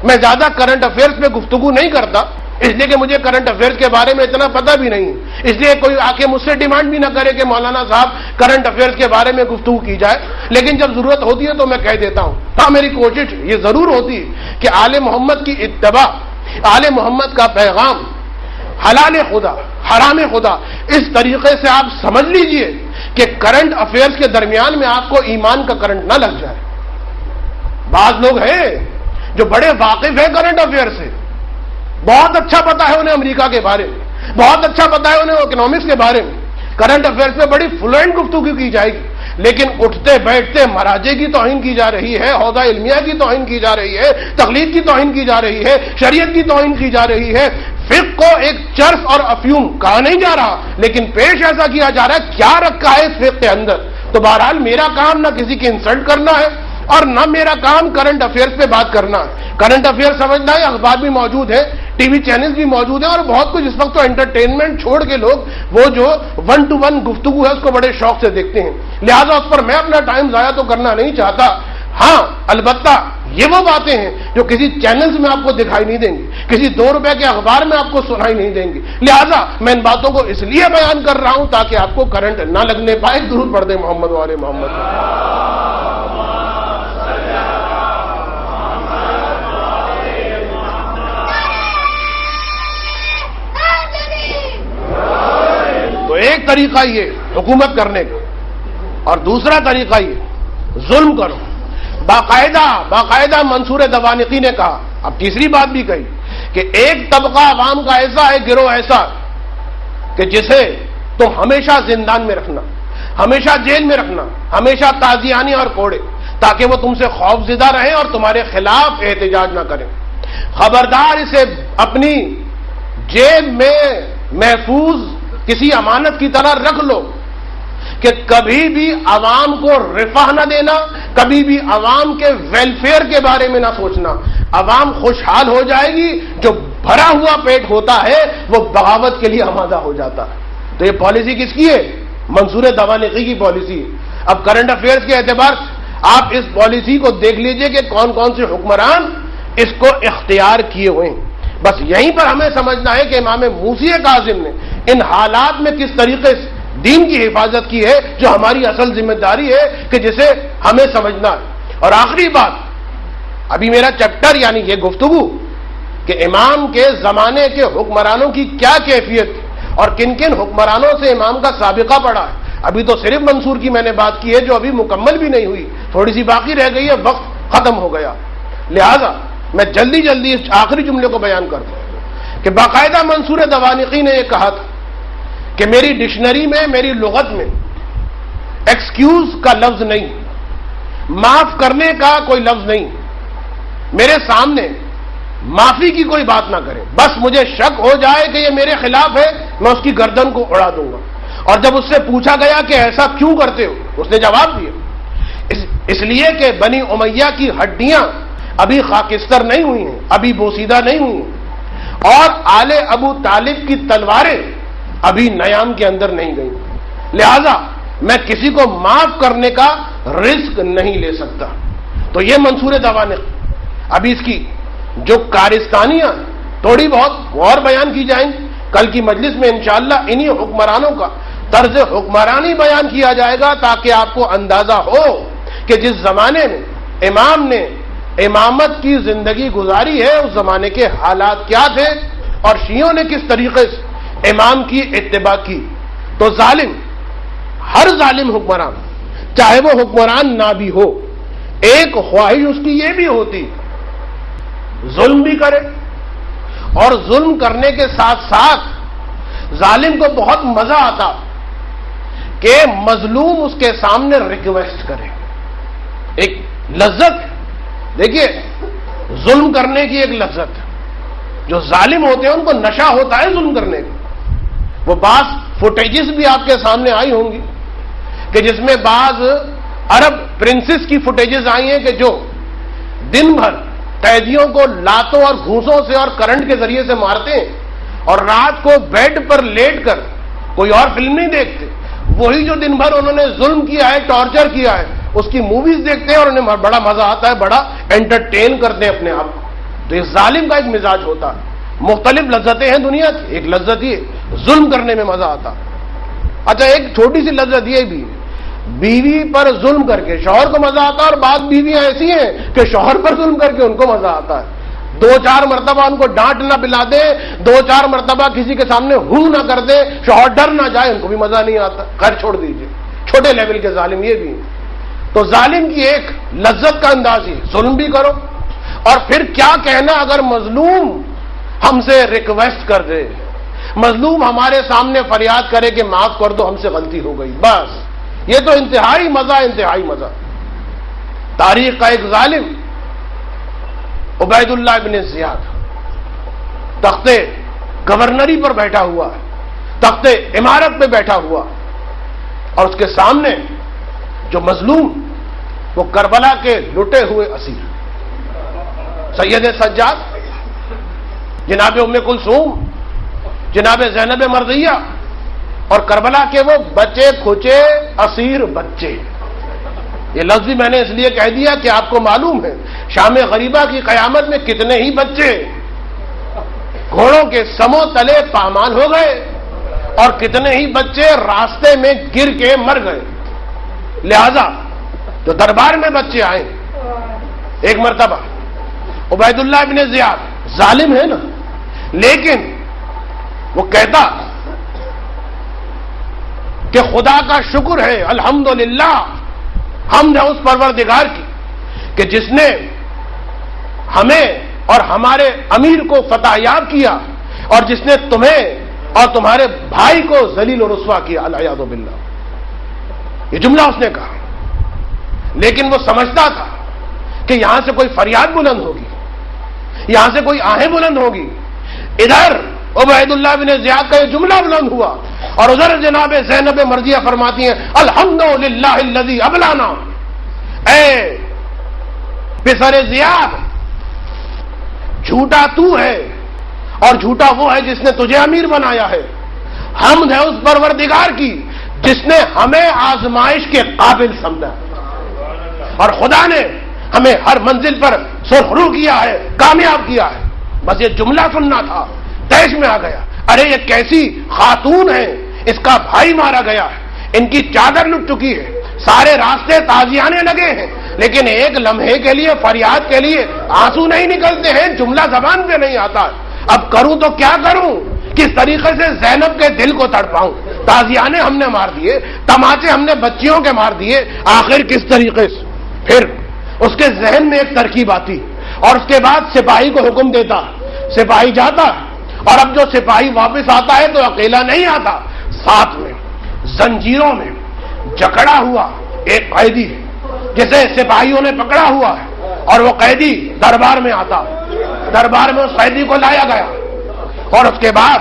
میں زیادہ کرنٹ افیئرز پہ گفتگو نہیں کرتا، اس لیے کہ مجھے کرنٹ افیئرز کے بارے میں اتنا پتہ بھی نہیں، اس لیے کوئی آ کے مجھ سے ڈیمانڈ بھی نہ کرے کہ مولانا صاحب کرنٹ افیئرز کے بارے میں گفتگو کی جائے، لیکن جب ضرورت ہوتی ہے تو میں کہہ دیتا ہوں. ہاں میری کوشش یہ ضرور ہوتی ہے کہ آل محمد کی اتباع، آل محمد کا پیغام، حلال خدا حرام خدا، اس طریقے سے آپ سمجھ لیجئے کہ کرنٹ افیئرز کے درمیان میں آپ کو ایمان کا کرنٹ نہ لگ جائے. بعض لوگ ہیں جو بڑے واقف ہیں کرنٹ افیئر سے، بہت اچھا پتا ہے انہیں امریکہ کے بارے میں، بہت اچھا پتا ہے انہیں اکنامکس کے بارے میں، کرنٹ افیئرز میں بڑی فلوئنٹ گفتگو کی جائے گی، لیکن اٹھتے بیٹھتے مراجع کی توہین کی جا رہی ہے، حوزہ علمیہ کی توہین کی جا رہی ہے، تقلید کی توہین کی جا رہی ہے، شریعت کی توہین کی جا رہی ہے. فقہ کو ایک چرس اور افیون کہا نہیں جا رہا، لیکن پیش ایسا کیا جا رہا ہے کیا رکھا ہے اس فقہ کے اندر. تو بہرحال میرا کام نہ کسی کی انسلٹ کرنا ہے اور نہ میرا کام کرنٹ افیئرز پہ بات کرنا ہے. کرنٹ افیئر سمجھنا ہے، اخبار بھی موجود ہے، ٹی وی چینلز بھی موجود ہیں، اور بہت کچھ اس وقت تو انٹرٹینمنٹ چھوڑ کے لوگ وہ جو 1 to 1 گفتگو ہے اس کو بڑے شوق سے دیکھتے ہیں، لہذا اس پر میں اپنا ٹائم ضائع تو کرنا نہیں چاہتا. ہاں البتہ یہ وہ باتیں ہیں جو کسی چینلز میں آپ کو دکھائی نہیں دیں گی، کسی 2 روپے کے اخبار میں آپ کو سنائی نہیں دیں گی، لہذا میں ان باتوں کو اس لیے بیان کر رہا ہوں تاکہ آپ کو کرنٹ نہ لگنے پائے. درود پڑھ دیں محمد و آل محمد. تو ایک طریقہ یہ حکومت کرنے کا، اور دوسرا طریقہ یہ ظلم کرو. باقاعدہ منصور دوانقی نے کہا، اب تیسری بات بھی کہی کہ ایک طبقہ عوام کا ایسا ہے، گروہ ایسا کہ جسے تم ہمیشہ زندان میں رکھنا، ہمیشہ جیل میں رکھنا، ہمیشہ تازیانے اور کوڑے، تاکہ وہ تم سے خوف زدہ رہیں اور تمہارے خلاف احتجاج نہ کریں. خبردار اسے اپنی جیب میں محفوظ کسی امانت کی طرح رکھ لو کہ کبھی بھی عوام کو رفاہ نہ دینا، کبھی بھی عوام کے ویلفیئر کے بارے میں نہ سوچنا. عوام خوشحال ہو جائے گی، جو بھرا ہوا پیٹ ہوتا ہے وہ بغاوت کے لیے آمادہ ہو جاتا ہے. تو یہ پالیسی کس کی ہے؟ منصور دوانقی کی پالیسی ہے. اب کرنٹ افیئرز کے اعتبار آپ اس پالیسی کو دیکھ لیجئے کہ کون کون سے حکمران اس کو اختیار کیے ہوئے ہیں. بس یہیں پر ہمیں سمجھنا ہے کہ امام موسی کاظم نے ان حالات میں کس طریقے سے دین کی حفاظت کی ہے، جو ہماری اصل ذمہ داری ہے کہ جسے ہمیں سمجھنا ہے. اور آخری بات، ابھی میرا چیپٹر یعنی یہ گفتگو کہ امام کے زمانے کے حکمرانوں کی کیا کیفیت تھی اور کن کن حکمرانوں سے امام کا سابقہ پڑا ہے. ابھی تو صرف منصور کی میں نے بات کی ہے جو ابھی مکمل بھی نہیں ہوئی، تھوڑی سی باقی رہ گئی ہے، وقت ختم ہو گیا. لہذا میں جلدی اس آخری جملے کو بیان کرتا ہوں کہ باقاعدہ منصور دوانقی نے یہ کہا تھا کہ میری ڈکشنری میں، میری لغت میں ایکسکیوز کا لفظ نہیں، معاف کرنے کا کوئی لفظ نہیں. میرے سامنے معافی کی کوئی بات نہ کرے، بس مجھے شک ہو جائے کہ یہ میرے خلاف ہے، میں اس کی گردن کو اڑا دوں گا. اور جب اس سے پوچھا گیا کہ ایسا کیوں کرتے ہو، اس نے جواب دیا اس لیے کہ بنی امیہ کی ہڈیاں ابھی خاکستر نہیں ہوئی ہیں، ابھی بوسیدہ نہیں ہوئی ہیں، اور آل ابو طالب کی تلواریں ابھی نیام کے اندر نہیں گئی، لہذا میں کسی کو معاف کرنے کا رزق نہیں لے سکتا. تو یہ منصور دوانقی. ابھی اس کی جو کارستانیاں تھوڑی بہت اور بیان کی جائیں گی، کل کی مجلس میں انشاءاللہ انہی حکمرانوں کا طرز حکمرانی بیان کیا جائے گا تاکہ آپ کو اندازہ ہو کہ جس زمانے میں امام نے امامت کی زندگی گزاری ہے اس زمانے کے حالات کیا تھے اور شیعوں نے کس طریقے سے امام کی اتباع کی. تو ظالم، ہر ظالم حکمران چاہے وہ حکمران نہ بھی ہو، ایک خواہش اس کی یہ بھی ہوتی ظلم بھی کرے، اور ظلم کرنے کے ساتھ ساتھ ظالم کو بہت مزہ آتا کہ مظلوم اس کے سامنے ریکویسٹ کرے. ایک لذت. دیکھیے ظلم کرنے کی ایک لذت ہے. جو ظالم ہوتے ہیں ان کو نشہ ہوتا ہے ظلم کرنے کا. وہ بعض فوٹیجز بھی آپ کے سامنے آئی ہوں گی کہ جس میں بعض عرب پرنسس کی فوٹیجز آئی ہیں کہ جو دن بھر قیدیوں کو لاتوں اور گھوسوں سے اور کرنٹ کے ذریعے سے مارتے ہیں اور رات کو بیڈ پر لیٹ کر کوئی اور فلم نہیں دیکھتے. وہی جو دن بھر انہوں نے ظلم کیا ہے, ٹارچر کیا ہے, اس کی موویز دیکھتے ہیں اور انہیں بڑا مزہ آتا ہے, بڑا انٹرٹین کرتے ہیں اپنے آپ کو. تو یہ ظالم کا ایک مزاج ہوتا ہے. مختلف لذتیں ہیں دنیا کی, ایک لذت یہ ظلم کرنے میں مزہ آتا. اچھا ایک چھوٹی سی لذت یہ بھی, بیوی پر ظلم کر کے شوہر کو مزہ آتا ہے, اور بعض بیویاں ایسی ہیں کہ شوہر پر ظلم کر کے ان کو مزہ آتا ہے. 2-4 مرتبہ ان کو ڈانٹ نہ پلا دے, 2-4 مرتبہ کسی کے سامنے ہوں نہ کر دے, شوہر ڈر نہ جائے, ان کو بھی مزہ نہیں آتا. خیر چھوڑ دیجئے, چھوٹے لیول کے ظالم یہ بھی ہیں. تو ظالم کی ایک لذت کا انداز ہی ظلم بھی کرو, اور پھر کیا کہنا اگر مظلوم ہم سے ریکویسٹ کر دے, مظلوم ہمارے سامنے فریاد کرے کہ معاف کر دو ہم سے غلطی ہو گئی, بس یہ تو انتہائی مزہ, انتہائی مزہ. تاریخ کا ایک ظالم عبید اللہ ابن زیاد تخت گورنری پر بیٹھا ہوا ہے, تخت امارت پہ بیٹھا ہوا, اور اس کے سامنے جو مظلوم وہ کربلا کے لٹے ہوئے اسیر سید سجاد, جناب ام کلثوم, جناب زینب مرضیہ, اور کربلا کے وہ بچے کھچے اسیر بچے. یہ لفظ بھی میں نے اس لیے کہہ دیا کہ آپ کو معلوم ہے شام غریبہ کی قیامت میں کتنے ہی بچے گھوڑوں کے سموں تلے پامال ہو گئے, اور کتنے ہی بچے راستے میں گر کے مر گئے. لہذا جو دربار میں بچے آئے, ایک مرتبہ عبید اللہ ابن زیاد ظالم ہے نا, لیکن وہ کہتا کہ خدا کا شکر ہے, الحمدللہ, حمد ہے اس پروردگار کی کہ جس نے ہمیں اور ہمارے امیر کو فتح یاب کیا, اور جس نے تمہیں اور تمہارے بھائی کو ذلیل و رسوا کیا, العیاذ باللہ. یہ جملہ اس نے کہا, لیکن وہ سمجھتا تھا کہ یہاں سے کوئی فریاد بلند ہوگی, یہاں سے کوئی آہیں بلند ہوگی. ادھر عبید اللہ بن زیاد کا یہ جملہ بلند ہوا, اور ادھر جناب زینب مرضیہ فرماتی ہیں الحمدللہ الذی ابلانا. اے پسر زیاد, جھوٹا تو ہے اور جھوٹا وہ ہے جس نے تجھے امیر بنایا ہے. حمد ہے اس پروردگار کی جس نے ہمیں آزمائش کے قابل سمجھا, اور خدا نے ہمیں ہر منزل پر سرخرو کیا ہے, کامیاب کیا ہے. بس یہ جملہ سننا تھا, تیش میں آ گیا. ارے یہ کیسی خاتون ہے, اس کا بھائی مارا گیا ہے, ان کی چادر لٹ چکی ہے, سارے راستے تازیانے لگے ہیں, لیکن ایک لمحے کے لیے فریاد کے لیے آنسو نہیں نکلتے ہیں, جملہ زبان پہ نہیں آتا. اب کروں تو کیا کروں, کس طریقے سے زینب کے دل کو تڑپاؤں. تازیانے ہم نے مار دیے, تماچے ہم نے بچیوں کے مار دیے, آخر کس طریقے سے. پھر اس کے ذہن میں ایک ترکیب آتی, اور اس کے بعد سپاہی کو حکم دیتا, سپاہی جاتا, اور اب جو سپاہی واپس آتا ہے تو اکیلا نہیں آتا, ساتھ میں زنجیروں میں جکڑا ہوا ایک قیدی جسے سپاہیوں نے پکڑا ہوا ہے, اور وہ قیدی دربار میں آتا. دربار میں اس قیدی کو لایا گیا, اور اس کے بعد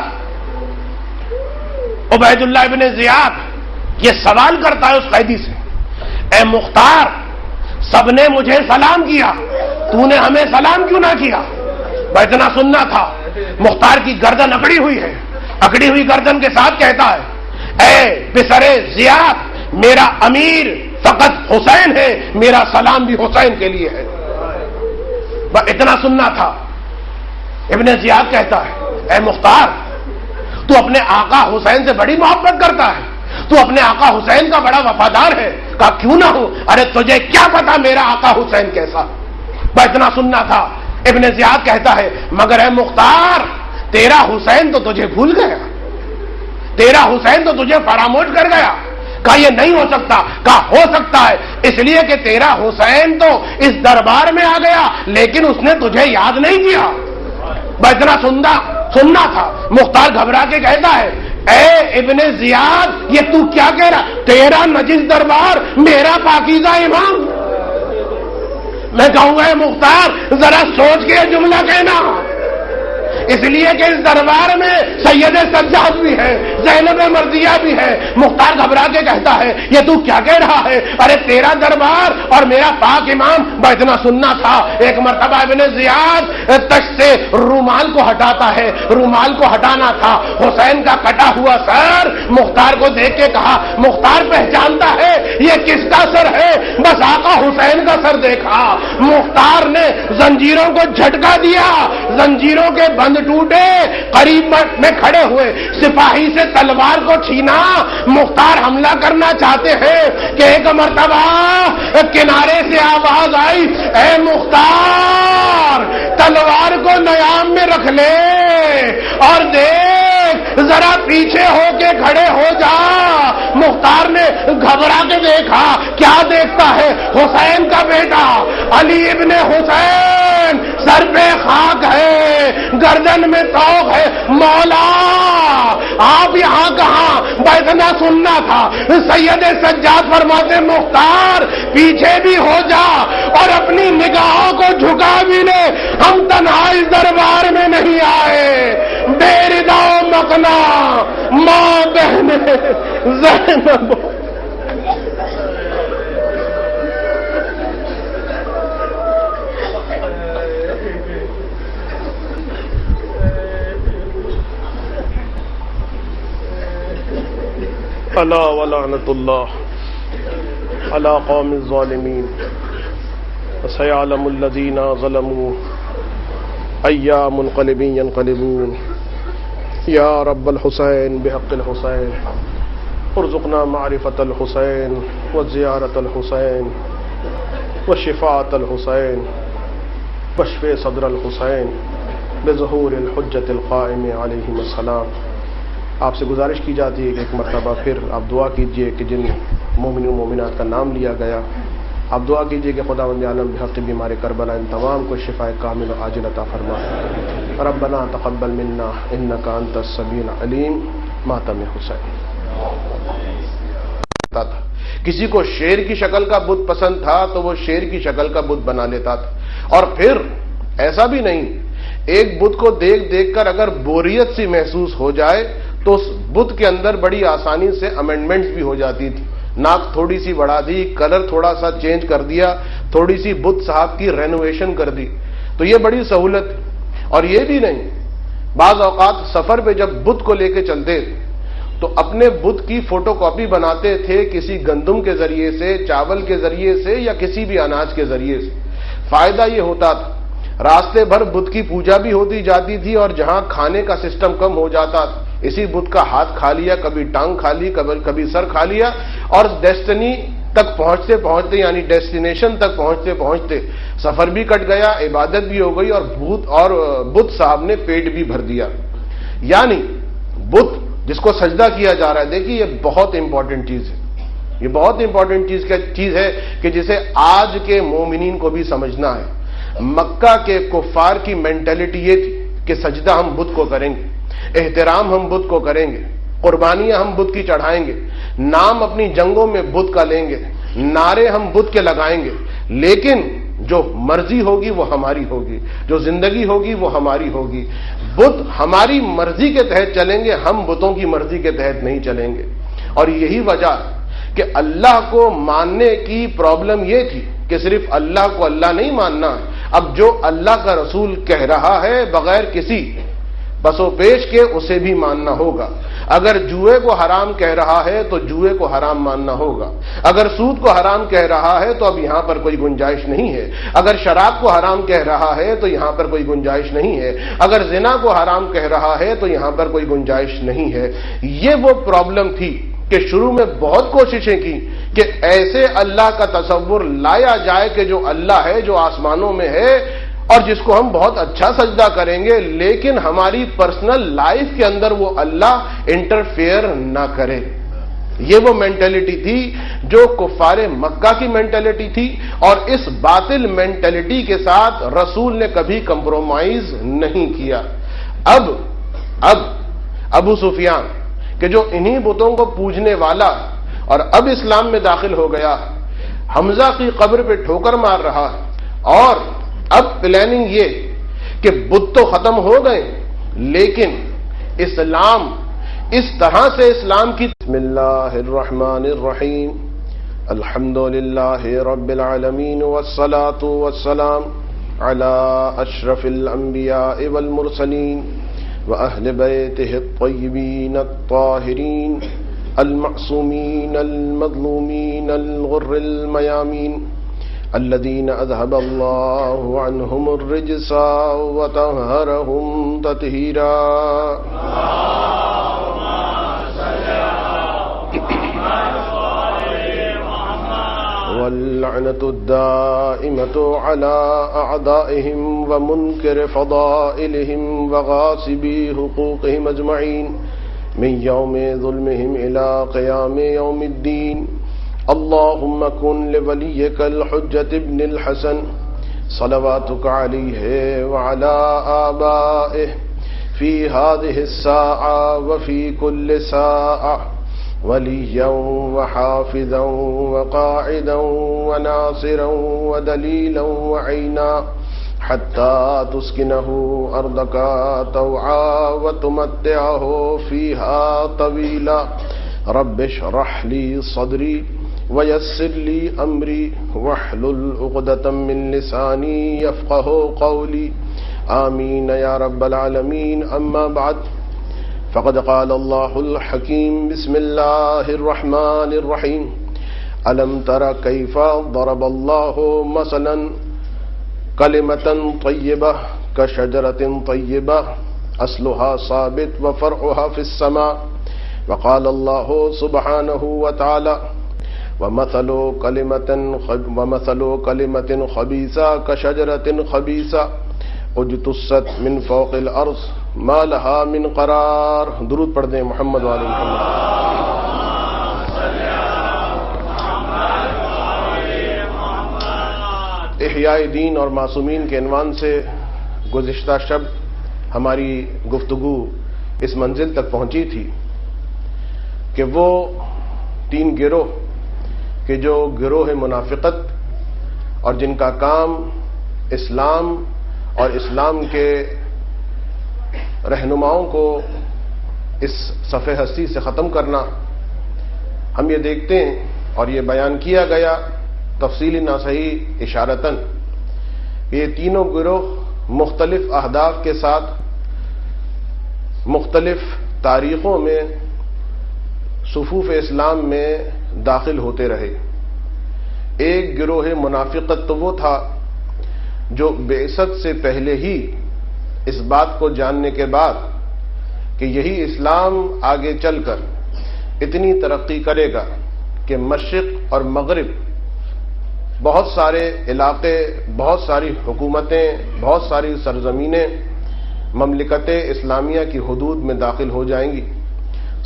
عبید اللہ ابن زیاد یہ سوال کرتا ہے اس قیدی سے, اے مختار, سب نے مجھے سلام کیا, تو نے ہمیں سلام کیوں نہ کیا. اتنا سننا تھا. مختار کی گردن اکڑی ہوئی ہے, اکڑی ہوئی گردن کے ساتھ کہتا ہے اے پسر زیاد, میرا امیر فقط حسین ہے, میرا سلام بھی حسین کے لیے ہے. اتنا سننا تھا. ابن زیاد کہتا ہے اے مختار, تو اپنے آقا حسین سے بڑی محبت کرتا ہے, تو اپنے آقا حسین کا بڑا وفادار ہے. کہا کیوں نہ ہو, ارے تجھے کیا پتا میرا آقا حسین کیسا. اتنا سننا تھا. ابن زیاد کہتا ہے مگر اے مختار, تیرا حسین تو تجھے بھول گیا, تیرا حسین تو تجھے فراموش کر گیا. کہا یہ نہیں ہو سکتا. کہا ہو سکتا ہے, اس لیے کہ تیرا حسین تو اس دربار میں آ گیا, لیکن اس نے تجھے یاد نہیں کیا. اتنا سننا تھا. مختار گھبرا کے کہتا ہے اے ابن زیاد, یہ تو کیا کہہ رہا, تیرا نجس دربار, میرا پاکیزہ امام, میں کہوں گا مختار ذرا سوچ کے یہ جملہ کہنا، اس لیے کہ اس دربار میں سید سجاد بھی ہے، زینب مرضیہ بھی ہے۔ مختار گھبرا کے کہتا ہے یہ تو کیا کہہ رہا ہے؟ ارے تیرا دربار اور میرا پاک امام اتنا سننا تھا۔ ایک مرتبہ ابن زیاد تشت سے رومال کو ہٹاتا ہے، رومال کو ہٹانا تھا، حسین کا کٹا ہوا سر مختار کو دیکھ کے کہا، مختار پہچانتا ہے یہ کس کا سر ہے؟ بس آقا حسین کا سر دیکھا۔ مختار نے زنجیروں کو جھٹکا دیا، زنجیروں کے بند ٹوٹے، قریب میں کھڑے ہوئے سپاہی سے تلوار کو چھینا۔ مختار حملہ کرنا چاہتے ہیں کہ ایک مرتبہ کنارے سے آواز آئی، اے مختار تلوار کو نیام میں رکھ لے اور دیکھ ذرا پیچھے ہو کے کھڑے ہو جا۔ مختار نے گھبرا کے دیکھا، کیا دیکھتا ہے؟ حسین کا بیٹا علی ابن حسین سر پہ خاک ہے، گردن میں توق ہے۔ مولا آپ یہاں کہاں؟ بیتنا سننا تھا۔ سید سجاد فرماتے مختار پیچھے بھی ہو جا اور اپنی نگاہوں کو جھکا بھی لے، ہم تنہا اس دربار میں نہیں آئے۔ بے ردا مقنا ماں بہن زینب الا ولعنت اللہ علی قوم الظالمین وسيعلم الذین ظلموا أي منقلب ينقلبون یا رب الحسین بحق الحسین ارزقنا معرفة الحسین وزیارة الحسین وشفاعة الحسین واشف صدر الحسین بظہور الحجة القائم علیہم السلام۔ آپ سے گزارش کی جاتی ہے کہ ایک مرتبہ پھر آپ دعا کیجئے کہ جن مومنین و مومنات کا نام لیا گیا، آپ دعا کیجئے کہ خداوند عالم بحق بیمار کربلا ان تمام کو شفاء کامل و عاجل عطا فرما۔ ربنا تقبل منا انک انت السمیع العلیم۔ ماتم حسین۔ کسی کو شیر کی شکل کا بت پسند تھا تو وہ شیر کی شکل کا بت بنا لیتا تھا، اور پھر ایسا بھی نہیں، ایک بت کو دیکھ دیکھ کر اگر بوریت سی محسوس ہو جائے تو اس بت کے اندر بڑی آسانی سے امینڈمنٹس بھی ہو جاتی تھی۔ ناک تھوڑی سی بڑھا دی، کلر تھوڑا سا چینج کر دیا، تھوڑی سی بت صاحب کی رینوویشن کر دی، تو یہ بڑی سہولت۔ اور یہ بھی نہیں، بعض اوقات سفر پہ جب بت کو لے کے چلتے تو اپنے بت کی فوٹو کاپی بناتے تھے کسی گندم کے ذریعے سے، چاول کے ذریعے سے، یا کسی بھی اناج کے ذریعے سے۔ فائدہ یہ ہوتا تھا راستے بھر بت کی پوجا بھی ہوتی جاتی تھی، اور جہاں کھانے کا سسٹم کم ہو جاتا تھا اسی بت کا ہاتھ کھا لیا، کبھی ٹانگ کھا لی، کبھی سر کھا لیا، اور ڈیسٹنی تک پہنچتے پہنچتے یعنی ڈیسٹینیشن تک پہنچتے پہنچتے سفر بھی کٹ گیا، عبادت بھی ہو گئی، اور بت صاحب نے پیٹ بھی بھر دیا۔ یعنی بت جس کو سجدہ کیا جا رہا ہے، دیکھیے یہ بہت امپورٹنٹ چیز ہے، یہ بہت امپورٹنٹ چیز ہے کہ جسے آج کے مومنین کو بھی سمجھنا ہے۔ مکہ کے کفار کی مینٹلٹی یہ تھی کہ سجدہ ہم بت کو کریں گے، احترام ہم بت کو کریں گے، قربانیاں ہم بت کی چڑھائیں گے، نام اپنی جنگوں میں بت کا لیں گے، نعرے ہم بت کے لگائیں گے، لیکن جو مرضی ہوگی وہ ہماری ہوگی، جو زندگی ہوگی وہ ہماری ہوگی۔ بت ہماری مرضی کے تحت چلیں گے، ہم بتوں کی مرضی کے تحت نہیں چلیں گے۔ اور یہی وجہ کہ اللہ کو ماننے کی پرابلم یہ تھی کہ صرف اللہ کو اللہ نہیں ماننا، اب جو اللہ کا رسول کہہ رہا ہے بغیر کسی بس و پیش کے اسے بھی ماننا ہوگا۔ اگر جوئے کو حرام کہہ رہا ہے تو جوئے کو حرام ماننا ہوگا، اگر سود کو حرام کہہ رہا ہے تو اب یہاں پر کوئی گنجائش نہیں ہے، اگر شراب کو حرام کہہ رہا ہے تو یہاں پر کوئی گنجائش نہیں ہے، اگر زنا کو حرام کہہ رہا ہے تو یہاں پر کوئی گنجائش نہیں ہے۔ یہ وہ پرابلم تھی کہ شروع میں بہت کوششیں کی کہ ایسے اللہ کا تصور لایا جائے کہ جو اللہ ہے، جو آسمانوں میں ہے، اور جس کو ہم بہت اچھا سجدہ کریں گے، لیکن ہماری پرسنل لائف کے اندر وہ اللہ انٹرفیئر نہ کرے۔ یہ وہ مینٹلٹی تھی جو کفار مکہ کی مینٹلٹی تھی، اور اس باطل مینٹلٹی کے ساتھ رسول نے کبھی کمپرومائز نہیں کیا۔ اب ابو سفیان کہ جو انہی بتوں کو پوجنے والا اور اب اسلام میں داخل ہو گیا، حمزہ کی قبر پہ ٹھوکر مار رہا، اور اب پلاننگ یہ کہ بت تو ختم ہو گئے لیکن اسلام اس طرح سے اسلام کی بسم اللہ الرحمن الرحیم الحمد للہ رب العالمین والصلاة والسلام علی اشرف الانبیاء والمرسلین واہل بیتہ الطیبین الطاہرین المعصومین المظلومین الغر المیامین الذين أذهب الله عنهم الرجس وطهرهم تطهيرا واللعنة الدائمة على أعدائهم ومنكر فضائلهم وغاصبي حقوقهم أجمعين من يوم ظلمهم إلى قيام يوم الدين اللهم كن لوليك الحجة ابن الحسن صلواتك عليه وعلى آبائه في هذه الساعة وفي كل ساعة وليا وحافظا وقاعدا وناصرا ودليلا وعينا حتى تسكنه أرضك طوعا وتمتعه فيها طويلا رب اشرح لي صدري ويسر لي أمري واحلل عقدة من لساني يفقه قولي آمين يا رب العالمين أما بعد فقد قال الله الحكيم بسم الله الرحمن الرحيم ألم تر كيف ضرب الله مثلا كلمة طيبة كشجرة طيبة أصلها ثابت وفرعها في السماء وقال الله سبحانه وتعالى ومثل كلمة خبيثة كشجرة خبيثة اجتثت من فوق الأرض ما لها من قرار. درود پڑھ دیں محمد و آل محمد. احیاء دین اور معصومین کے عنوان سے گزشتہ شب ہماری گفتگو اس منزل تک پہنچی تھی کہ وہ تین گروہ کہ جو گروہ منافقت اور جن کا کام اسلام اور اسلام کے رہنماؤں کو اس صفحہ ہستی سے ختم کرنا، ہم یہ دیکھتے ہیں اور یہ بیان کیا گیا تفصیلی نہ صحیح اشارتاً کہ یہ تینوں گروہ مختلف اہداف کے ساتھ مختلف تاریخوں میں صفوف اسلام میں داخل ہوتے رہے. ایک گروہ منافقت تو وہ تھا جو بعثت سے پہلے ہی اس بات کو جاننے کے بعد کہ یہی اسلام آگے چل کر اتنی ترقی کرے گا کہ مشرق اور مغرب بہت سارے علاقے، بہت ساری حکومتیں، بہت ساری سرزمینیں مملکت اسلامیہ کی حدود میں داخل ہو جائیں گی،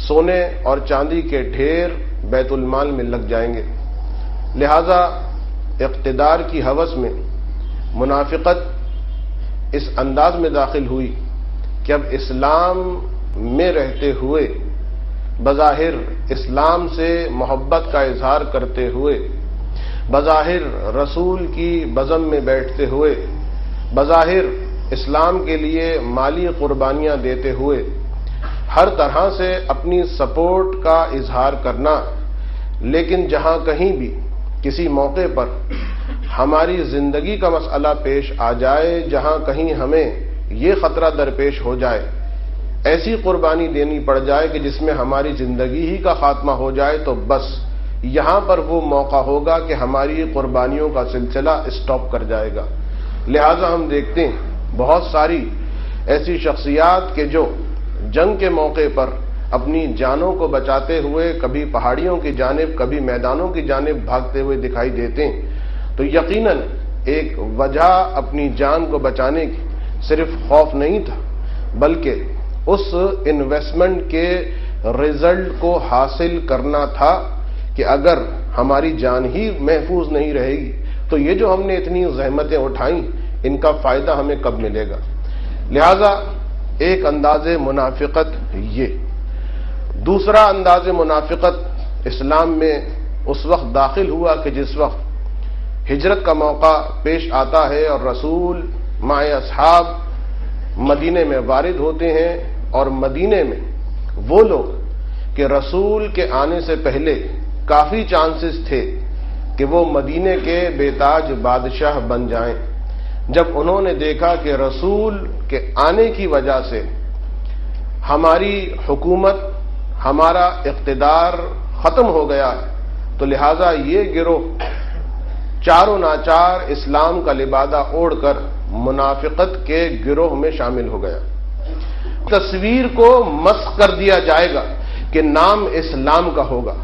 سونے اور چاندی کے ڈھیر بیت المال میں لگ جائیں گے. لہذا اقتدار کی ہوس میں منافقت اس انداز میں داخل ہوئی کہ اب اسلام میں رہتے ہوئے، بظاہر اسلام سے محبت کا اظہار کرتے ہوئے، بظاہر رسول کی بزم میں بیٹھتے ہوئے، بظاہر اسلام کے لیے مالی قربانیاں دیتے ہوئے ہر طرح سے اپنی سپورٹ کا اظہار کرنا، لیکن جہاں کہیں بھی کسی موقع پر ہماری زندگی کا مسئلہ پیش آ جائے، جہاں کہیں ہمیں یہ خطرہ درپیش ہو جائے، ایسی قربانی دینی پڑ جائے کہ جس میں ہماری زندگی ہی کا خاتمہ ہو جائے، تو بس یہاں پر وہ موقع ہوگا کہ ہماری قربانیوں کا سلسلہ اسٹاپ کر جائے گا. لہذا ہم دیکھتے ہیں بہت ساری ایسی شخصیات کہ جو جنگ کے موقع پر اپنی جانوں کو بچاتے ہوئے کبھی پہاڑیوں کی جانب، کبھی میدانوں کی جانب بھاگتے ہوئے دکھائی دیتے ہیں. تو یقیناً ایک وجہ اپنی جان کو بچانے کی صرف خوف نہیں تھا، بلکہ اس انویسٹمنٹ کے رزلٹ کو حاصل کرنا تھا کہ اگر ہماری جان ہی محفوظ نہیں رہے گی تو یہ جو ہم نے اتنی زحمتیں اٹھائیں ان کا فائدہ ہمیں کب ملے گا. لہذا ایک انداز منافقت یہ. دوسرا انداز منافقت اسلام میں اس وقت داخل ہوا کہ جس وقت ہجرت کا موقع پیش آتا ہے اور رسول مع اصحاب مدینے میں وارد ہوتے ہیں، اور مدینے میں وہ لوگ کہ رسول کے آنے سے پہلے کافی چانسز تھے کہ وہ مدینے کے بے تاج بادشاہ بن جائیں، جب انہوں نے دیکھا کہ رسول کے آنے کی وجہ سے ہماری حکومت، ہمارا اقتدار ختم ہو گیا، تو لہذا یہ گروہ چاروں ناچار اسلام کا لبادہ اوڑھ کر منافقت کے گروہ میں شامل ہو گیا۔ تصویر کو مسخ کر دیا جائے گا کہ نام اسلام کا ہوگا،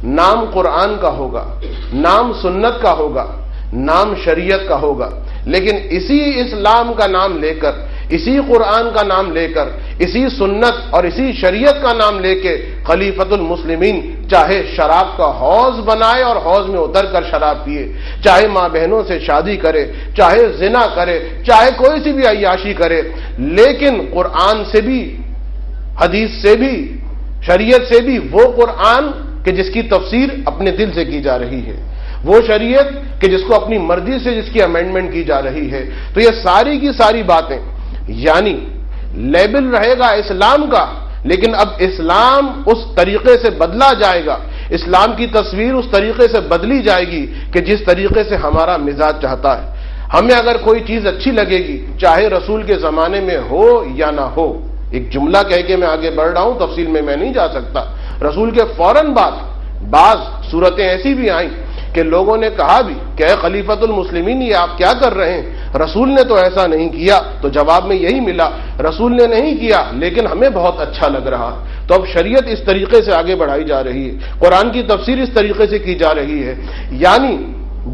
نام قرآن کا ہوگا، نام سنت کا ہوگا، نام شریعت کا ہوگا، لیکن اسی اسلام کا نام لے کر، اسی قرآن کا نام لے کر، اسی سنت اور اسی شریعت کا نام لے کے خلیفۃ المسلمین چاہے شراب کا حوض بنائے اور حوض میں اتر کر شراب پیے، چاہے ماں بہنوں سے شادی کرے، چاہے زنا کرے، چاہے کوئی سی بھی عیاشی کرے، لیکن قرآن سے بھی، حدیث سے بھی، شریعت سے بھی وہ قرآن کہ جس کی تفسیر اپنے دل سے کی جا رہی ہے، وہ شریعت کہ جس کو اپنی مرضی سے جس کی امینڈمنٹ کی جا رہی ہے، تو یہ ساری کی ساری باتیں، یعنی لیبل رہے گا اسلام کا، لیکن اب اسلام اس طریقے سے بدلا جائے گا، اسلام کی تصویر اس طریقے سے بدلی جائے گی کہ جس طریقے سے ہمارا مزاج چاہتا ہے۔ ہمیں اگر کوئی چیز اچھی لگے گی، چاہے رسول کے زمانے میں ہو یا نہ ہو، ایک جملہ کہہ کے میں آگے بڑھ رہا ہوں، تفصیل میں نہیں جا سکتا، رسول کے فوراً بعض صورتیں ایسی بھی آئیں کہ لوگوں نے کہا بھی کہ اے خلیفۃ المسلمین یہ آپ کیا کر رہے ہیں، رسول نے تو ایسا نہیں کیا، تو جواب میں یہی ملا رسول نے نہیں کیا لیکن ہمیں بہت اچھا لگ رہا۔ تو اب شریعت اس طریقے سے آگے بڑھائی جا رہی ہے، قرآن کی تفسیر اس طریقے سے کی جا رہی ہے، یعنی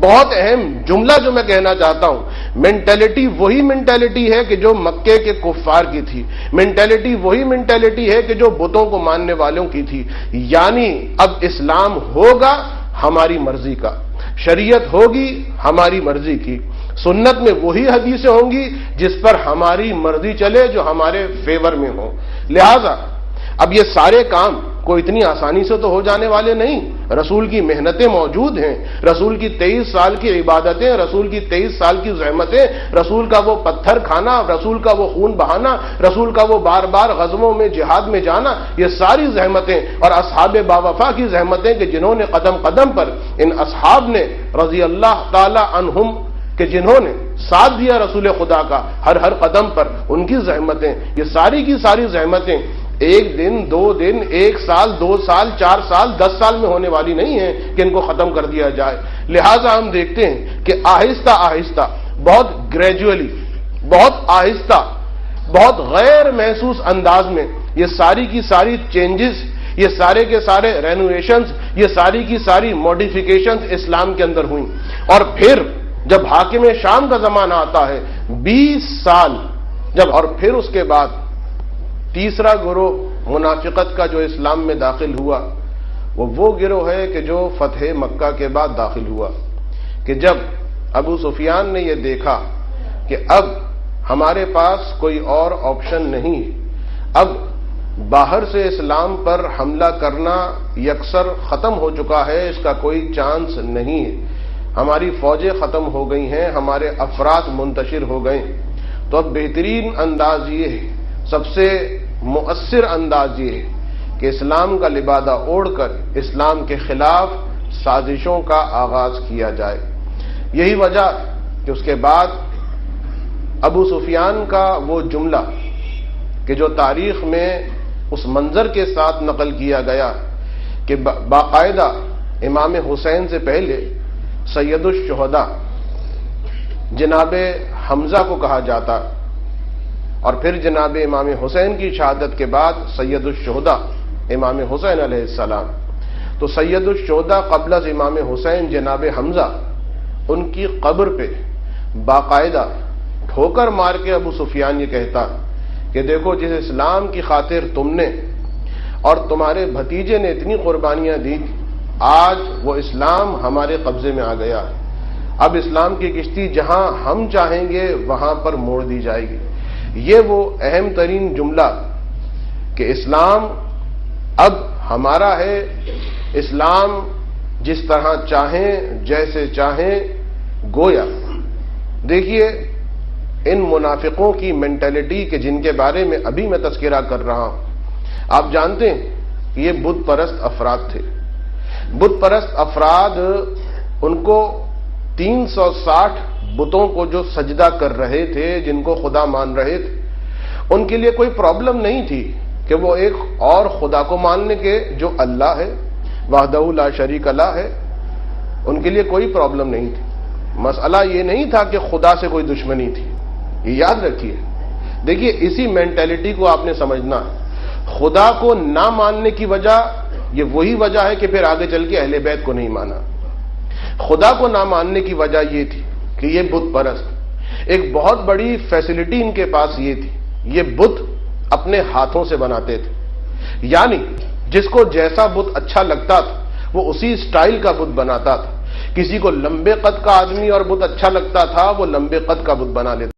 بہت اہم جملہ جو میں کہنا چاہتا ہوں، مینٹیلٹی وہی مینٹیلٹی ہے کہ جو مکے کے کفار کی تھی، مینٹیلٹی وہی مینٹیلٹی ہے کہ جو بتوں کو ماننے والوں کی تھی، یعنی اب اسلام ہوگا ہماری مرضی کا، شریعت ہوگی ہماری مرضی کی، سنت میں وہی حدیثیں ہوں گی جس پر ہماری مرضی چلے، جو ہمارے فیور میں ہوں۔ لہذا اب یہ سارے کام کوئی اتنی آسانی سے تو ہو جانے والے نہیں، رسول کی محنتیں موجود ہیں، رسول کی 23 سال کی عبادتیں، رسول کی 23 سال کی زحمتیں، رسول کا وہ پتھر کھانا، رسول کا وہ خون بہانا، رسول کا وہ بار بار غزووں میں جہاد میں جانا، یہ ساری زحمتیں اور اصحاب باوفا کی زحمتیں کہ جنہوں نے قدم قدم پر ان اصحاب نے رضی اللہ تعالی عنہم کہ جنہوں نے ساتھ دیا رسول خدا کا ہر قدم پر، ان کی زحمتیں، یہ ساری کی ساری زحمتیں ایک دن، 2 دن، 1 سال، 2 سال، 4 سال، 10 سال میں ہونے والی نہیں ہے کہ ان کو ختم کر دیا جائے۔ لہذا ہم دیکھتے ہیں کہ آہستہ آہستہ، بہت گریجولی، بہت آہستہ، بہت غیر محسوس انداز میں یہ ساری کی ساری چینجز، یہ سارے کے سارے رینوویشنز، یہ ساری کی ساری موڈیفیکیشنز اسلام کے اندر ہوئیں، اور پھر جب حاکم شام کا زمانہ آتا ہے 20 سال جب، اور پھر اس کے بعد تیسرا گروہ منافقت کا جو اسلام میں داخل ہوا، وہ گروہ ہے کہ جو فتح مکہ کے بعد داخل ہوا، کہ جب ابو سفیان نے یہ دیکھا کہ اب ہمارے پاس کوئی اور آپشن نہیں، اب باہر سے اسلام پر حملہ کرنا یکسر ختم ہو چکا ہے، اس کا کوئی چانس نہیں ہے، ہماری فوجیں ختم ہو گئی ہیں، ہمارے افراد منتشر ہو گئے، تو اب بہترین انداز یہ ہے، سب سے مؤثر انداز یہ ہے کہ اسلام کا لبادہ اوڑھ کر اسلام کے خلاف سازشوں کا آغاز کیا جائے۔ یہی وجہ کہ اس کے بعد ابو سفیان کا وہ جملہ کہ جو تاریخ میں اس منظر کے ساتھ نقل کیا گیا کہ باقاعدہ امام حسین سے پہلے سید الشہداء جناب حمزہ کو کہا جاتا، اور پھر جناب امام حسین کی شہادت کے بعد سید الشہداء امام حسین علیہ السلام، تو سید الشہداء قبل از امام حسین جناب حمزہ، ان کی قبر پہ باقاعدہ ٹھوکر مار کے ابو سفیان یہ کہتا کہ دیکھو جس اسلام کی خاطر تم نے اور تمہارے بھتیجے نے اتنی قربانیاں دی، آج وہ اسلام ہمارے قبضے میں آ گیا ہے، اب اسلام کی کشتی جہاں ہم چاہیں گے وہاں پر موڑ دی جائے گی۔ یہ وہ اہم ترین جملہ کہ اسلام اب ہمارا ہے، اسلام جس طرح چاہیں، جیسے چاہیں گویا دیکھیے ان منافقوں کی مینٹلٹی کے جن کے بارے میں ابھی میں تذکرہ کر رہا ہوں، آپ جانتے ہیں یہ بت پرست افراد تھے. بت پرست افراد ان کو 360 بتوں کو جو سجدہ کر رہے تھے، جن کو خدا مان رہے تھے، ان کے لیے کوئی پرابلم نہیں تھی کہ وہ ایک اور خدا کو ماننے کے جو اللہ ہے، وحدہ لا شریک لہ ہے، ان کے لیے کوئی پرابلم نہیں تھی. مسئلہ یہ نہیں تھا کہ خدا سے کوئی دشمنی تھی، یہ یاد رکھیے. دیکھیے اسی مینٹلٹی کو آپ نے سمجھنا ہے. خدا کو نہ ماننے کی وجہ یہ وہی وجہ ہے کہ پھر آگے چل کے اہل بیت کو نہیں مانا. خدا کو نہ ماننے کی وجہ یہ تھی کہ یہ بت پرست، ایک بہت بڑی فیسلٹی ان کے پاس یہ تھی، یہ بت اپنے ہاتھوں سے بناتے تھے. یعنی جس کو جیسا بت اچھا لگتا تھا وہ اسی سٹائل کا بت بناتا تھا. کسی کو لمبے قد کا آدمی اور بت اچھا لگتا تھا، وہ لمبے قد کا بت بنا لیتا.